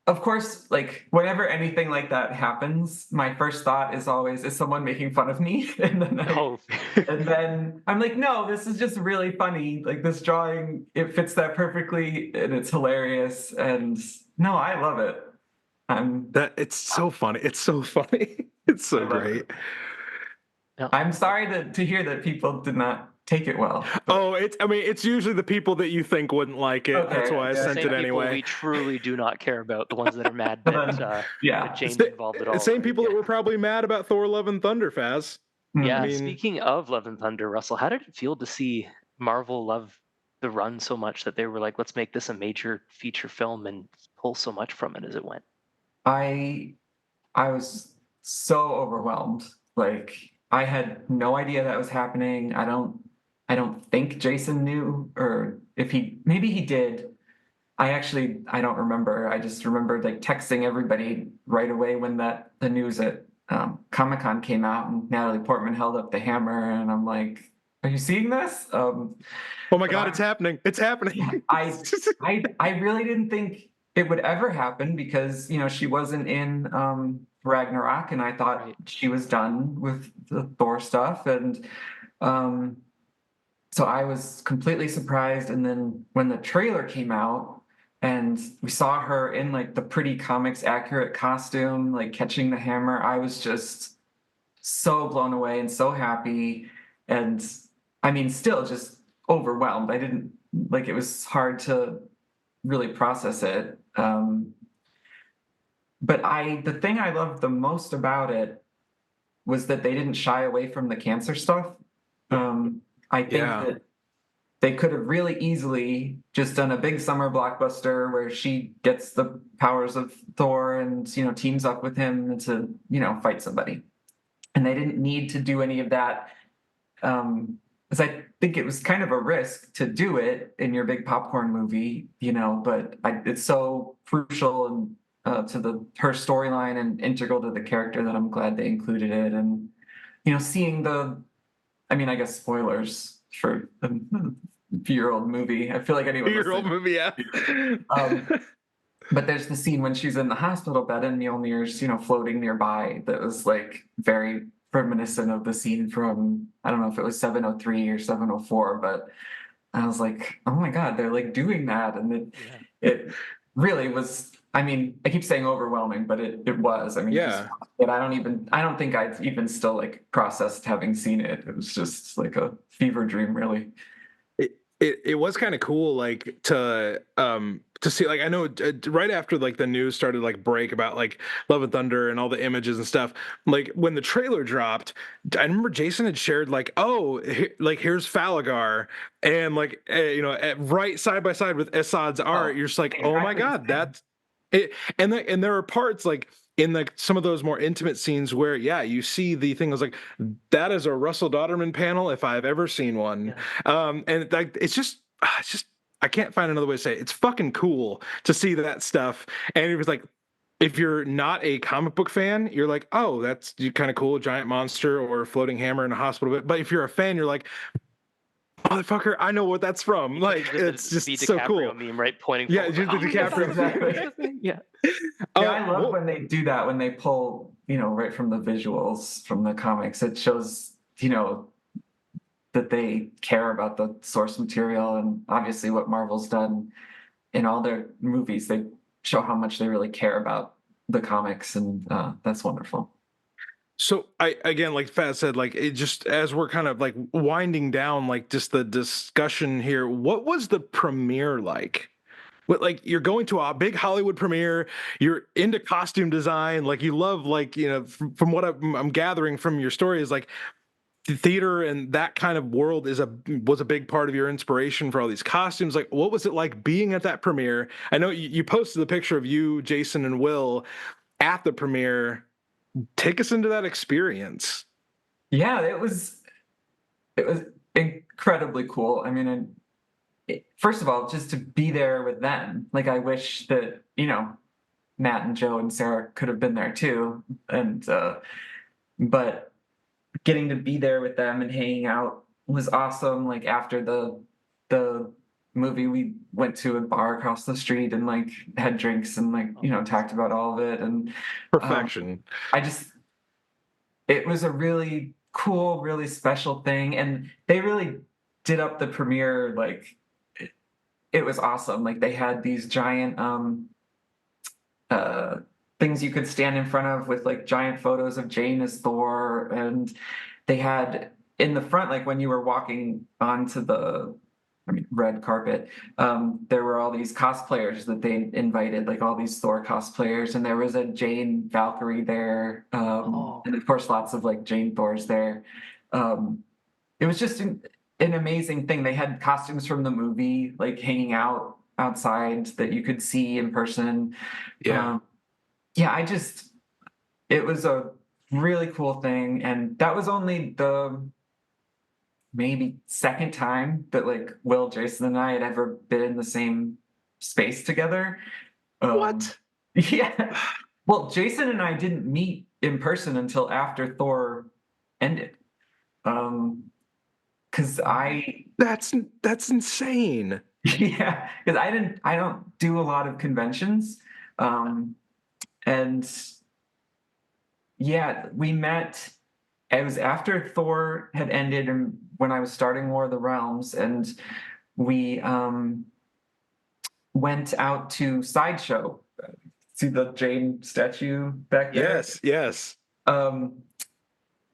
Of course, like whenever anything like that happens, my first thought is always, is someone making fun of me? Oh, And then I'm like, no, this is just really funny. Like this drawing, it fits that perfectly and it's hilarious. And no, I love it. it's so funny. It's so funny. It's so I love great. it. I'm sorry to hear that people did not take it well. Oh, it's usually the people that you think wouldn't like it. Okay, That's why I yeah. sent same it people anyway. we truly do not care about. The ones that are mad that Yeah. Jane's The- involved at all. The same right? people that Yeah. were probably mad about Thor: Love and Thunder, Faz. Yeah, I mean- speaking of Love and Thunder, Russell, how did it feel to see Marvel love the run so much that they were like, let's make this a major feature film and pull so much from it as it went? I was so overwhelmed. Like I had no idea that was happening. I don't think Jason knew, or if maybe he did. I don't remember. I just remembered like texting everybody right away when the news at Comic-Con came out and Natalie Portman held up the hammer and I'm like, are you seeing this? Oh my God, it's happening. It's happening. I really didn't think it would ever happen because, she wasn't in Ragnarok and I thought Right. she was done with the Thor stuff. And so I was completely surprised. And then when the trailer came out and we saw her in like the pretty comics accurate costume, like catching the hammer, I was just so blown away and so happy. And I mean, still just overwhelmed. It was hard to really process it. But the thing I loved the most about it was that they didn't shy away from the cancer stuff. I think that they could have really easily just done a big summer blockbuster where she gets the powers of Thor and, teams up with him to, fight somebody. And they didn't need to do any of that. Because I think it was kind of a risk to do it in your big popcorn movie, but it's so crucial and to her storyline and integral to the character that I'm glad they included it. And, seeing I guess spoilers for a few-year-old movie. I feel like anyone Year-old movie, yeah. But there's the scene when she's in the hospital bed and Mjolnir's, floating nearby that was like very reminiscent of the scene from, I don't know if it was 703 or 704, but I was like, oh my God, they're like doing that. And it really was, I keep saying overwhelming, but it was. But I don't think I'd even still like processed having seen it. It was just like a fever dream, really. It was kind of cool, like to see, like, I know right after like the news started like break about like Love and Thunder and all the images and stuff, like when the trailer dropped, I remember Jason had shared like, here's Falagar, and like right side by side with Assad's art, you're just like, oh my God, And there are parts like in like some of those more intimate scenes where you see the thing was like that is a Russell Dauterman panel if I've ever seen one. And like it's just I can't find another way to say it. It's fucking cool to see that stuff. And it was like if you're not a comic book fan, you're like, oh, that's kind of cool, giant monster or floating hammer in a hospital. But if you're a fan, you're like, motherfucker, I know what that's from. Like, it's just so cool. Meme, right? Pointing. Yeah, just the DiCaprio. Exactly. Yeah. I love when they do that, when they pull, right from the visuals from the comics. It shows, that they care about the source material, and obviously what Marvel's done in all their movies, they show how much they really care about the comics, and that's wonderful. So again, like Faz said, like it just as we're kind of like winding down, like just the discussion here, what was the premiere like? What, like you're going to a big Hollywood premiere, you're into costume design, like you love like, from what I'm gathering from your story is like the theater and that kind of world was a big part of your inspiration for all these costumes. Like what was it like being at that premiere? I know you posted the picture of you, Jason, and Will at the premiere. Take us into that experience. Yeah, it was incredibly cool. I mean, first of all, just to be there with them. Like I wish that, Matt and Joe and Sarah could have been there too. And but getting to be there with them and hanging out was awesome. Like after the movie, we went to a bar across the street and like had drinks and like, talked about all of it. And Perfection. It was a really cool, really special thing. And they really did up the premiere. Like it was awesome. Like they had these giant things you could stand in front of with like giant photos of Jane as Thor. And they had in the front, like when you were walking onto the red carpet, there were all these cosplayers that they invited, like all these Thor cosplayers, and there was a Jane Valkyrie there, and of course lots of like Jane Thors there. It was just an amazing thing. They had costumes from the movie like hanging out outside that you could see in person. It was a really cool thing, and that was only the maybe second time that like Will, Jason, and I had ever been in the same space together. What? Yeah. Well, Jason and I didn't meet in person until after Thor ended. Because That's insane. Yeah, because I don't do a lot of conventions. And yeah, we met. It was after Thor had ended and when I was starting War of the Realms, and we went out to Sideshow. See the Jane statue back there? Yes.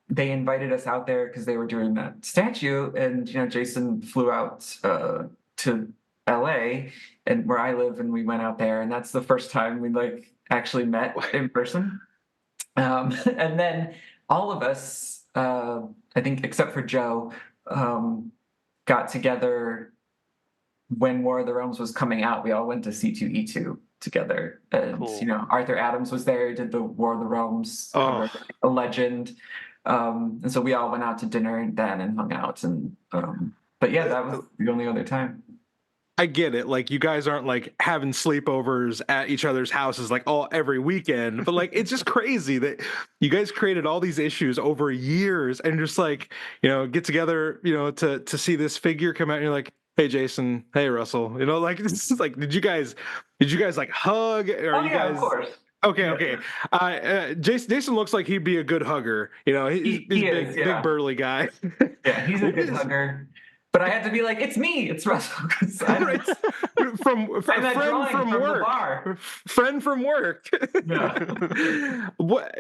They invited us out there because they were doing that statue, and Jason flew out to LA and where I live, and we went out there, and that's the first time we like actually met in person. And then all of us, I think except for Joe, got together when War of the Realms was coming out. We all went to C2E2 together, and Cool. Arthur Adams was there. He did the War of the Realms, a legend, and so we all went out to dinner then and hung out. And but yeah, that was the only other time. I get it. Like you guys aren't like having sleepovers at each other's houses like every weekend, but like it's just crazy that you guys created all these issues over years and just like, get together, to see this figure come out and you're like, hey Jason, hey Russell, like this is like did you guys like hug or you guys of course. Okay. Jason looks like he'd be a good hugger. He's big burly guy. Yeah, he's a good hugger. But I had to be like, it's me, it's Russell. From friend from work. Friend from work. Yeah. What?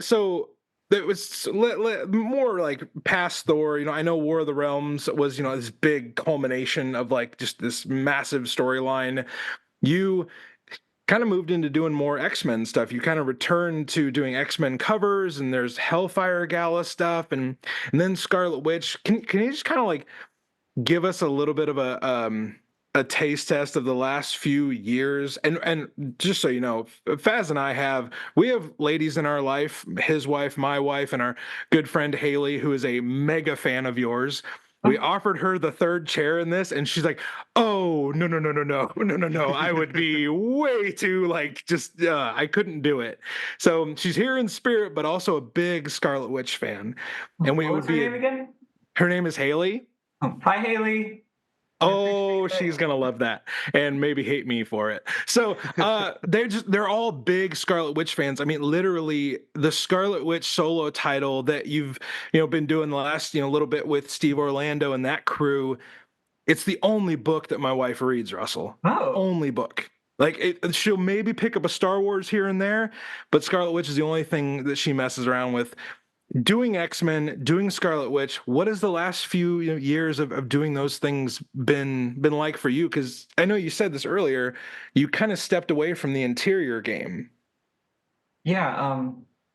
So it was more like past Thor. I know War of the Realms was this big culmination of like just this massive storyline. You kind of moved into doing more X-Men stuff. You kind of returned to doing X-Men covers, and there's Hellfire Gala stuff, and then Scarlet Witch. Can you just kind of like give us a little bit of a a taste test of the last few years. And just so you know, Faz and I we have ladies in our life, his wife, my wife, and our good friend Haley, who is a mega fan of yours. We offered her the third chair in this, and she's like, "Oh, no, no, no, no, no, no, no, no! I would be way too I couldn't do it." So she's here in spirit, but also a big Scarlet Witch fan, and we What would was her be. name again? Her name is Haley. Oh, hi, Haley. Oh, she's gonna love that and maybe hate me for it. So they're all big Scarlet Witch fans. I mean, literally the Scarlet Witch solo title that you've been doing the last little bit with Steve Orlando and that crew. It's the only book that my wife reads, Russell. Oh. Only book. Like she'll maybe pick up a Star Wars here and there, but Scarlet Witch is the only thing that she messes around with. Doing X-Men, doing Scarlet Witch, what has the last few years of doing those things been like for you? Because I know you said this earlier, you kind of stepped away from the interior game. Yeah,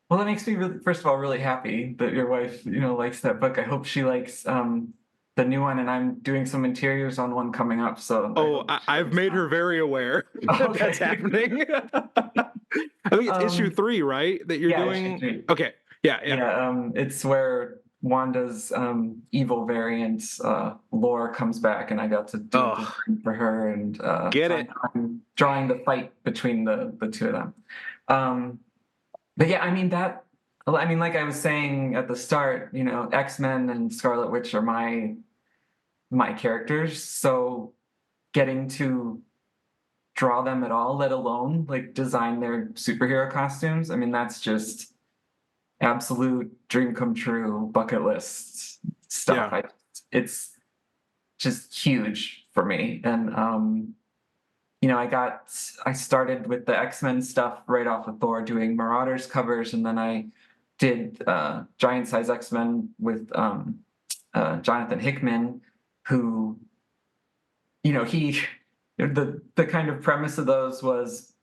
well, that makes me really, first of all, really happy that your wife, likes that book. I hope she likes the new one, and I'm doing some interiors on one coming up. So I've made her very aware Okay. that's happening. I think it's issue 3, right? That you're doing. Issue 3. Okay. Yeah. It's where Wanda's evil variant lore comes back, and I got to do a design for her, and I'm drawing the fight between the two of them. But yeah, like I was saying at the start, X-Men and Scarlet Witch are my characters, so getting to draw them at all, let alone like design their superhero costumes, that's just absolute dream come true, bucket list stuff. Yeah. It's just huge for me. And I started with the X-Men stuff right off of Thor, doing Marauders covers, and then I did Giant Size X-Men with Jonathan Hickman, who he the kind of premise of those was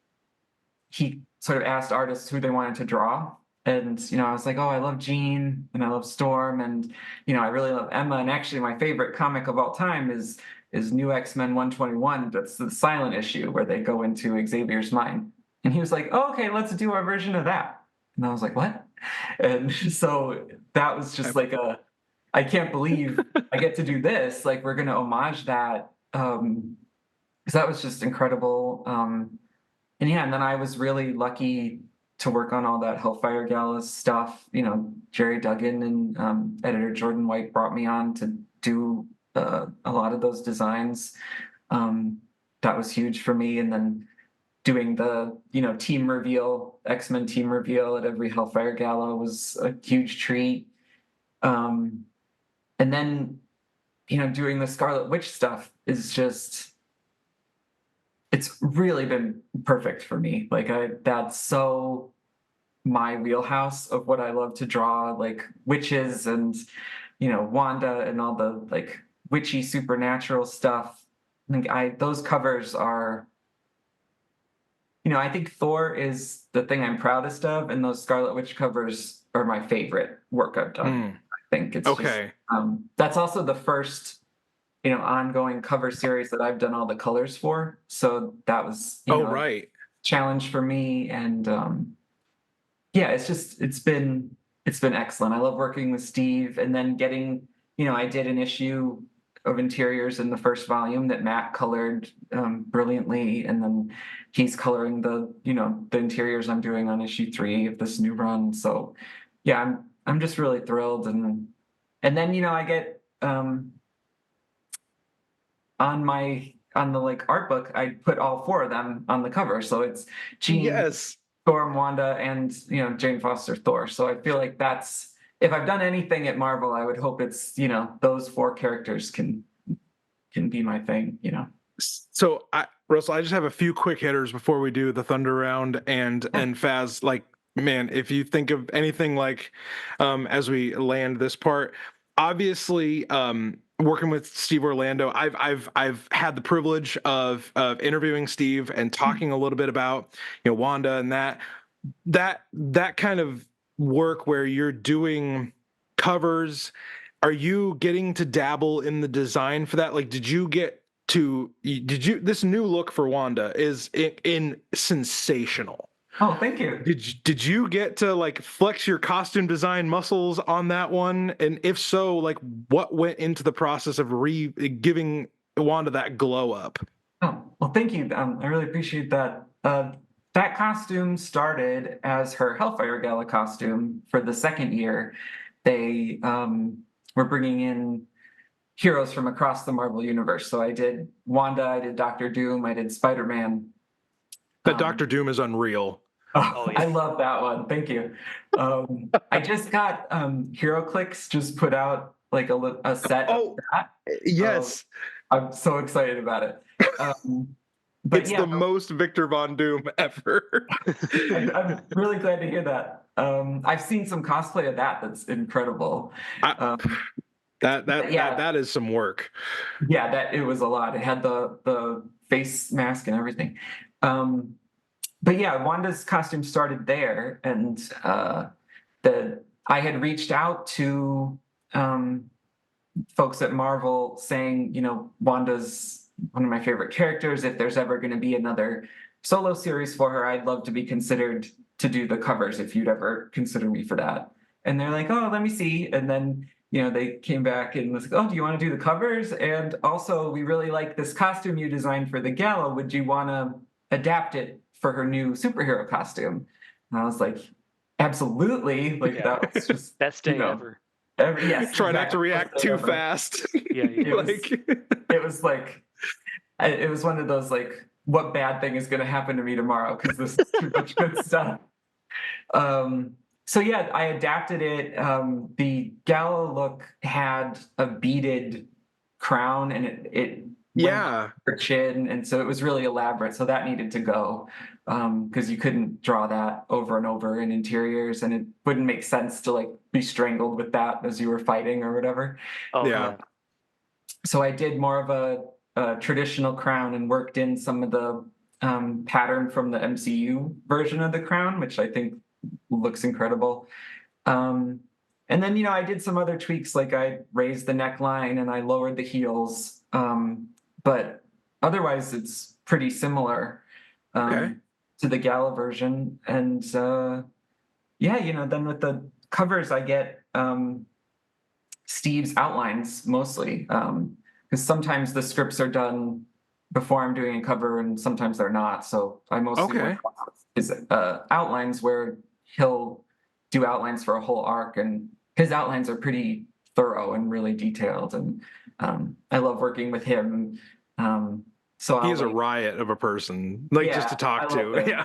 he sort of asked artists who they wanted to draw. And, I was like, oh, I love Jean and I love Storm, and, I really love Emma. And actually my favorite comic of all time is New X-Men 121. That's the silent issue where they go into Xavier's mind. And he was like, oh, okay, let's do our version of that. And I was like, what? And so that was just like I can't believe I get to do this. Like, we're going to homage that. Because that was just incredible. And then I was really lucky to work on all that Hellfire Gala stuff. Jerry Duggan and editor Jordan White brought me on to do a lot of those designs. That was huge for me. And then doing the, team reveal, X-Men team reveal at every Hellfire Gala was a huge treat. And then, doing the Scarlet Witch stuff is just, it's really been perfect for me. Like that's so my wheelhouse of what I love to draw, like witches and, Wanda and all the like witchy supernatural stuff. I think those covers are, I think Thor is the thing I'm proudest of, and those Scarlet Witch covers are my favorite work I've done. I think it's okay. That's also the first ongoing cover series that I've done all the colors for. So that was, right. challenge for me. And it's been excellent. I love working with Steve, and then getting, I did an issue of interiors in the first volume that Matt colored brilliantly. And then he's coloring the interiors I'm doing on issue 3 of this new run. So yeah, I'm just really thrilled. And then, I get, on the like art book, I put all 4 of them on the cover. So it's Jean, Storm, Wanda, and Jane Foster, Thor. So I feel like that's, if I've done anything at Marvel, I would hope it's those 4 characters can be my thing. So Russell, I just have a few quick hitters before we do the Thunder Round, and Faz, like, man, if you think of anything like as we land this part, obviously working with Steve Orlando, I've had the privilege of interviewing Steve and talking a little bit about Wanda and that kind of work where you're doing covers. Are you getting to dabble in the design for that? Like, did you get this new look for Wanda is in sensational. Oh, thank you. Did you get to like flex your costume design muscles on that one? And if so, like what went into the process of giving Wanda that glow up? Oh, well, thank you. I really appreciate that. That costume started as her Hellfire Gala costume for the second year. They were bringing in heroes from across the Marvel universe. So I did Wanda, I did Doctor Doom, I did Spider-Man. That Doctor Doom is unreal. Oh, yeah. I love that one. Thank you. I just got HeroClix just put out like a set of that. Yes. I'm so excited about it. But it's the most Victor Von Doom ever. I'm really glad to hear that. I've seen some cosplay of that. That's incredible. That is some work. Yeah, that it was a lot. It had the face mask and everything. But yeah, Wanda's costume started there, and I had reached out to folks at Marvel saying, Wanda's one of my favorite characters. If there's ever going to be another solo series for her, I'd love to be considered to do the covers if you'd ever consider me for that. And they're like, oh, let me see. And then, they came back and was like, oh, do you want to do the covers? And also, we really like this costume you designed for the gala. Would you want to adapt it for her new superhero costume? And I was like, absolutely. Like that was just best day ever. Yes. Try not to react too fast. It was one of those like, what bad thing is going to happen to me tomorrow? Because this is too much good stuff. So yeah, I adapted it. The gala look had a beaded crown, and it went her chin, and so it was really elaborate. So that needed to go because you couldn't draw that over and over in interiors, and it wouldn't make sense to like be strangled with that as you were fighting or whatever. Oh yeah. So I did more of a traditional crown and worked in some of the pattern from the MCU version of the crown, which I think looks incredible. And then, I did some other tweaks, like I raised the neckline and I lowered the heels. But otherwise, it's pretty similar to the gala version. And then with the covers, I get Steve's outlines mostly. Because sometimes the scripts are done before I'm doing a cover, and sometimes they're not. So I mostly work on his outlines, where he'll do outlines for a whole arc, and his outlines are pretty thorough and really detailed. And I love working with him. So he's a riot of a person, just to talk to. Yeah.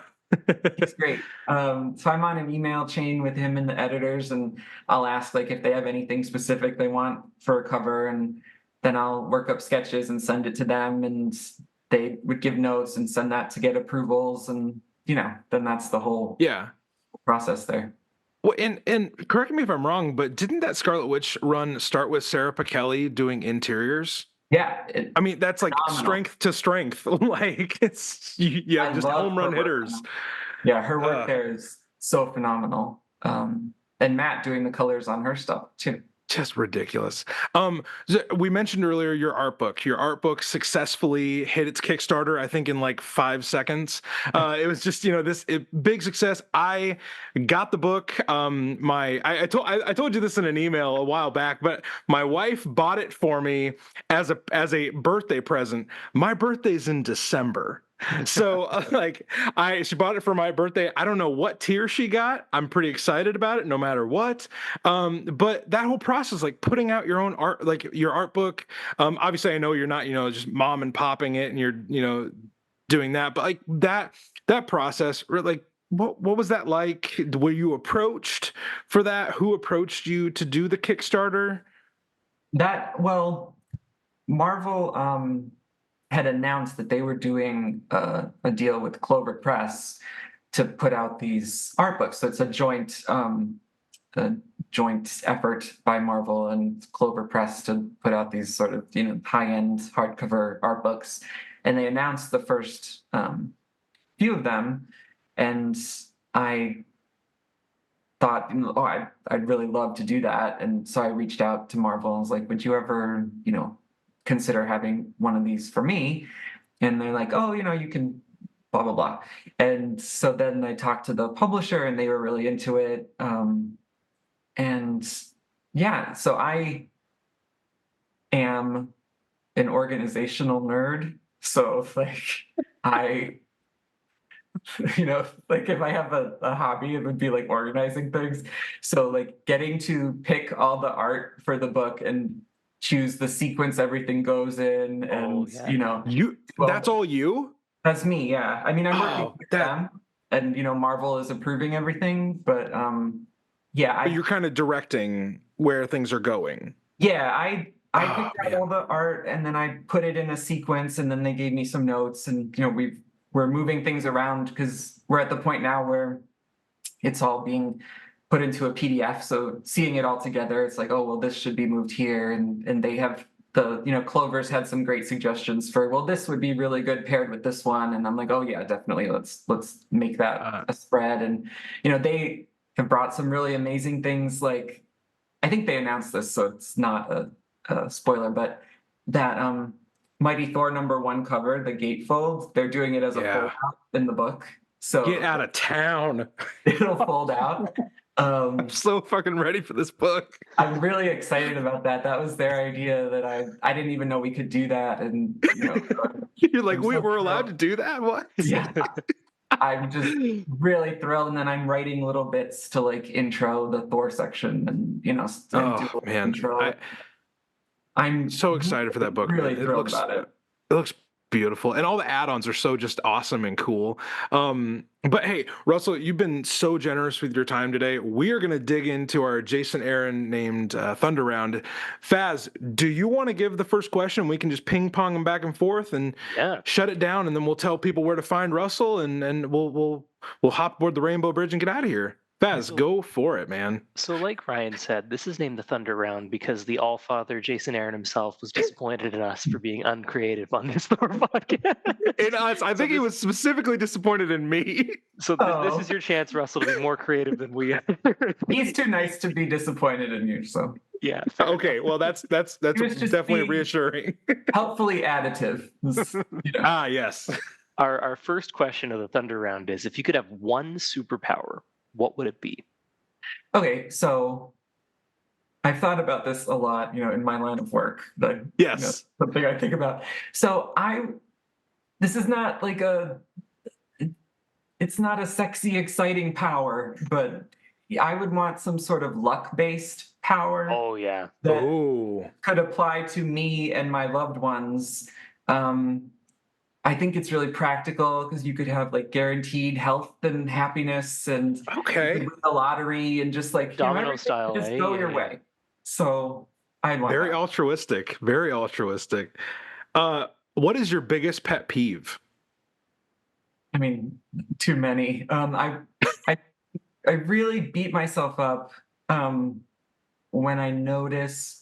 He's great. So I'm on an email chain with him and the editors, and I'll ask like if they have anything specific they want for a cover, and then I'll work up sketches and send it to them, and they would give notes and send that to get approvals, and then that's the whole process there. Well, and correct me if I'm wrong, but didn't that Scarlet Witch run start with Sarah Pichelli doing interiors? Yeah, I mean that's like strength to strength. Like it's you have just home run hitters. Yeah, her work there is so phenomenal. And Matt doing the colors on her stuff too. Just ridiculous. We mentioned earlier your art book. Your art book successfully hit its Kickstarter, I think, in like 5 seconds. It was just, this big success. I got the book. I told you this in an email a while back, but my wife bought it for me as a birthday present. My birthday's in December. So she bought it for my birthday. I don't know what tier she got. I'm pretty excited about it no matter what. But that whole process, like putting out your own art, like your art book, obviously I know you're not, just mom and popping it and you're, doing that, but like that process, like what was that like? Were you approached for that? Who approached you to do the Kickstarter? Marvel, had announced that they were doing a deal with Clover Press to put out these art books. So it's a joint effort by Marvel and Clover Press to put out these sort of high-end hardcover art books. And they announced the first few of them, and I thought, I'd really love to do that. And so I reached out to Marvel and was like, would you ever, consider having one of these for me? And they're like, oh, you can blah, blah, blah. And so then I talked to the publisher and they were really into it. And yeah, so I am an organizational nerd. So like I, like if I have a hobby, it would be like organizing things. So like getting to pick all the art for the book and choose the sequence everything goes in, and That's well, all you? that's me. Yeah, I mean, I'm working Oh, with them, and Marvel is approving everything, but yeah, but you're kind of directing where things are going. yeah, I Oh, picked out man. all the art and then I put it in a sequence, and then they gave me some notes, and we're moving things around because we're at the point now where it's all being put into a PDF. So seeing it all together, it's like, oh well, this should be moved here, and they have Clover's had some great suggestions for, well, this would be really good paired with this one, and I'm like, oh yeah, definitely, let's make that a spread, and they have brought some really amazing things. Like I think they announced this, so it's not a spoiler, but that Mighty Thor #1 cover, the gatefold, they're doing it as a fold out in the book. So Get out of town. it'll fold out. I'm so fucking ready for this book. I'm really excited about that. That was their idea that I didn't even know we could do that. And You're like, I'm wait, so we're allowed thrilled. to do that? What? Yeah. I'm just really thrilled, and then I'm writing little bits to like intro the Thor section, and and do a Oh little man, intro. I'm so excited for that book, really man. thrilled about it. It looks beautiful, and all the add-ons are so just awesome and cool. But hey, Russell, you've been so generous with your time today. We are going to dig into our Jason Aaron named Thunder Round. Faz, do you want to give the first question? We can just ping pong them back and forth and shut it down, and then we'll tell people where to find Russell, and we'll hop aboard the Rainbow Bridge and get out of here. Faz, go for it, man. So, like Ryan said, this is named the Thunder Round because the All-Father Jason Aaron himself was disappointed in us for being uncreative on this Thor podcast. In us, I think he was specifically disappointed in me. So this is your chance, Russell, to be more creative than we are. He's too nice to be disappointed in you, so yeah. Okay, well that's definitely reassuring. Helpfully additive. Ah, yes. Our first question of the Thunder Round is: if you could have one superpower, what would it be? Okay, so I've thought about this a lot, in my line of work. But yes, something I think about. So this is not like it's not a sexy, exciting power, but I would want some sort of luck-based power. Oh yeah, that could apply to me and my loved ones. I think it's really practical because you could have like guaranteed health and happiness, and win the lottery, and just like domino style, just go your way. So I'd want very that. altruistic, very altruistic. What is your biggest pet peeve? I mean, too many. I really beat myself up when I notice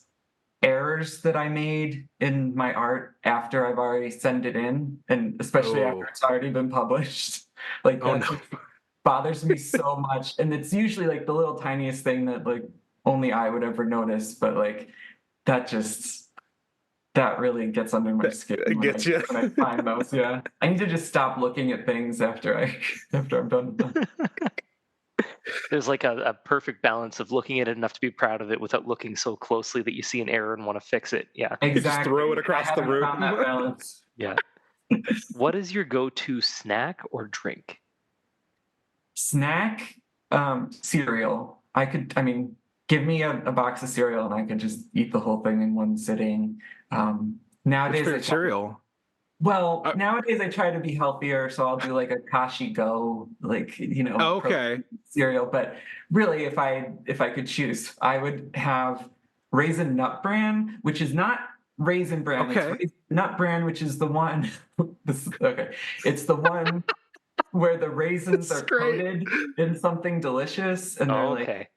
errors that I made in my art after I've already sent it in, and especially after it's already been published. Like that bothers me so much. And it's usually like the little tiniest thing that like only I would ever notice, but like that really gets under my skin. It gets you. When I find those. Yeah. I need to just stop looking at things after I'm done with them. There's like a perfect balance of looking at it enough to be proud of it without looking so closely that you see an error and want to fix it. Yeah. Exactly. Just throw it across the room. Found that balance. Yeah. What is your go-to snack or drink? Snack, cereal. Give me a box of cereal and I could just eat the whole thing in one sitting. Nowadays, cereal. Well, nowadays I try to be healthier, so I'll do like a Kashi Go, like cereal. But really, if I could choose, I would have Raisin Nut Bran, which is not Raisin Bran. Okay. It's Nut Bran, which is the one. It's the one where the raisins are coated in something delicious, and they're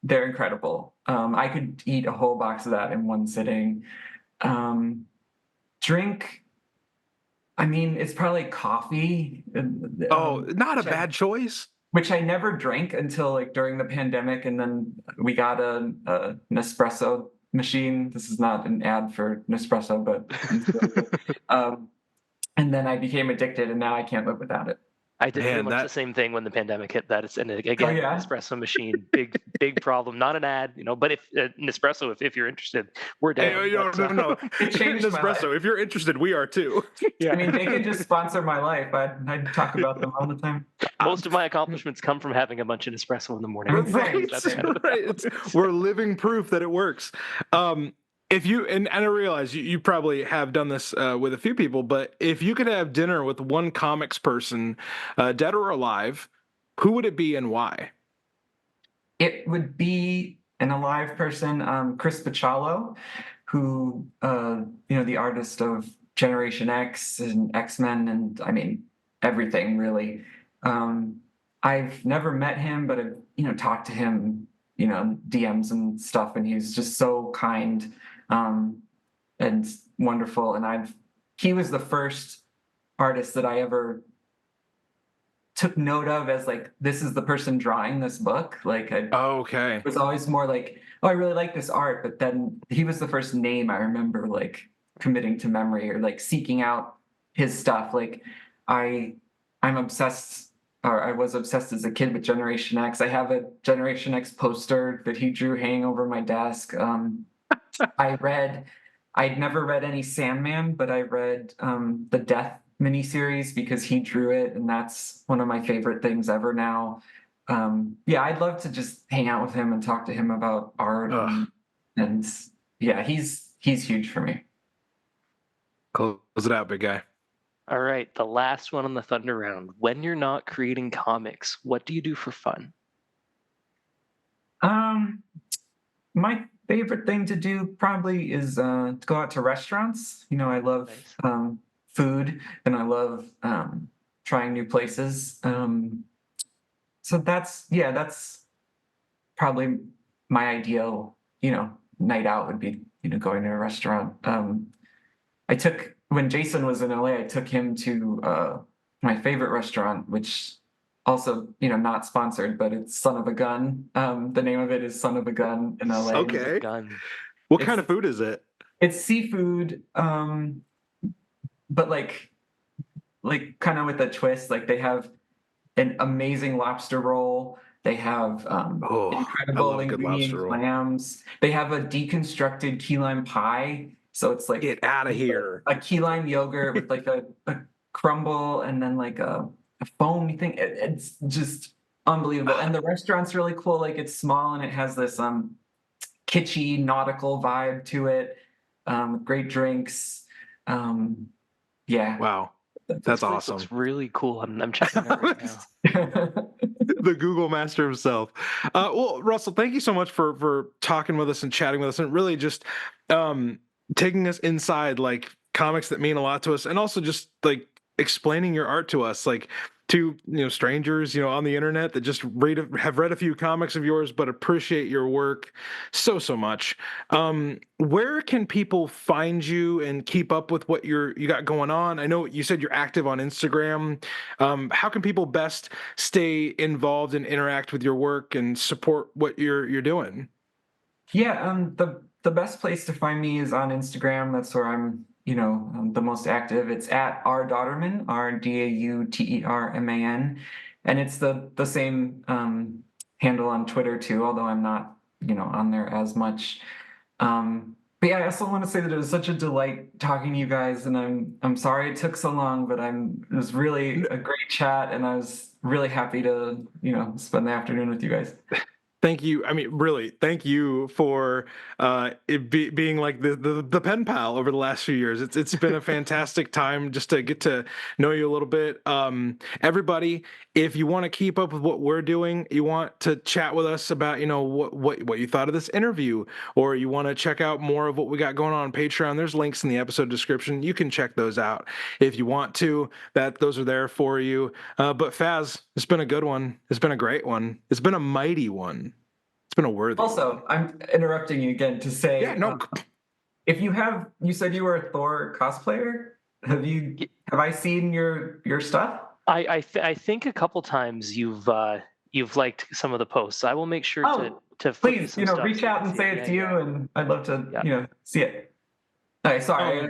they're incredible. I could eat a whole box of that in one sitting. Drink. I mean, it's probably coffee. Not a bad choice. Which I never drank until like during the pandemic, and then we got an espresso machine. This is not an ad for Nespresso, but it's really good. And then I became addicted, and now I can't live without it. I did pretty Man, much the that same thing when the pandemic hit. That it's and Oh again, yeah. espresso machine, big problem. Not an ad, But if Nespresso, if you're interested, we're hey, down. no, But, no, no. It changed my life. Nespresso, if you're interested, we are too. I mean, they could just sponsor my life. I'd talk about them all the time. most of my accomplishments come from having a bunch of Nespresso in the morning. Right, That's kind of the right. We're living proof that it works. If you and I realize you probably have done this with a few people, but if you could have dinner with one comics person, dead or alive, who would it be and why? It would be an alive person, Chris Bachalo, who the artist of Generation X and X-Men, and I mean everything really. I've never met him, but I've talked to him, DMs and stuff, and he's just so kind and wonderful. And he was the first artist that I ever took note of as like, this is the person drawing this book. Like I Okay. was always more like, oh, I really like this art, but then he was the first name I remember like committing to memory or like seeking out his stuff. Like I'm obsessed, or I was obsessed as a kid with Generation X. I have a Generation X poster that he drew hanging over my desk. I'd never read any Sandman, but I read the Death miniseries because he drew it, and that's one of my favorite things ever now. I'd love to just hang out with him and talk to him about art, and yeah, he's huge for me. Close it out, big guy. All right, the last one on the Thunder round. When you're not creating comics, what do you do for fun? My favorite thing to do probably is to go out to restaurants. I love Nice. food, and I love trying new places. So that's probably my ideal, night out would be, going to a restaurant. When Jason was in LA, I took him to my favorite restaurant, which also, not sponsored, but it's Son of a Gun. The name of it is Son of a Gun in LA. Okay. Gun. What kind of food is it? It's seafood, but like kind of with a twist. Like they have an amazing lobster roll. They have I incredible love a good linguine lobster and roll. clams. They have a deconstructed key lime pie. So it's like Get out of here. a key lime yogurt with like a crumble and then like a foamy thing. It's just unbelievable. And the restaurant's really cool. Like it's small and it has this kitschy nautical vibe to it. Great drinks. Yeah. Wow. That's This place awesome. looks really cool. I'm checking it right now. The Google master himself. Well, Russell, thank you so much for talking with us and chatting with us and really just taking us inside like comics that mean a lot to us, and also just like explaining your art to us, like to strangers on the internet that just have read a few comics of yours but appreciate your work so much. Where can people find you and keep up with what you got going on? I know you said you're active on Instagram. How can people best stay involved and interact with your work and support what you're doing? Yeah, the best place to find me is on Instagram. That's where I'm the most active. It's at @RDauterman, RDauterman, and it's the same handle on Twitter too, although I'm not on there as much. But yeah, I also want to say that it was such a delight talking to you guys, and I'm sorry it took so long, but it was really a great chat, and I was really happy to spend the afternoon with you guys. Thank you. I mean, really, thank you for being like the pen pal over the last few years. It's been a fantastic time just to get to know you a little bit. Everybody, if you want to keep up with what we're doing, you want to chat with us about what you thought of this interview, or you want to check out more of what we got going on Patreon, there's links in the episode description. You can check those out if you want to. Those are there for you. But Faz, it's been a good one. It's been a great one. It's been a mighty one. It's been a worthy. Also, I'm interrupting you again to say, yeah, no. If you said you were a Thor cosplayer. Have I seen your stuff? I think a couple times you've liked some of the posts. I will make sure to flip you Please, some stuff reach so you out can and see say it. it to you, and I'd love to, Yeah. see it. Okay, sorry.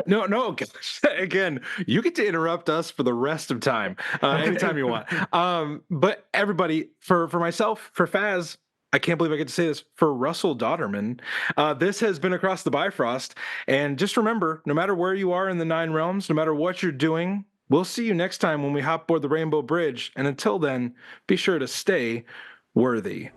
No, gosh. Again, you get to interrupt us for the rest of time, anytime you want. But everybody, for myself, for Faz, I can't believe I get to say this, for Russell Dauterman, this has been Across the Bifrost. And just remember, no matter where you are in the Nine Realms, no matter what you're doing, we'll see you next time when we hop aboard the Rainbow Bridge. And until then, be sure to stay worthy.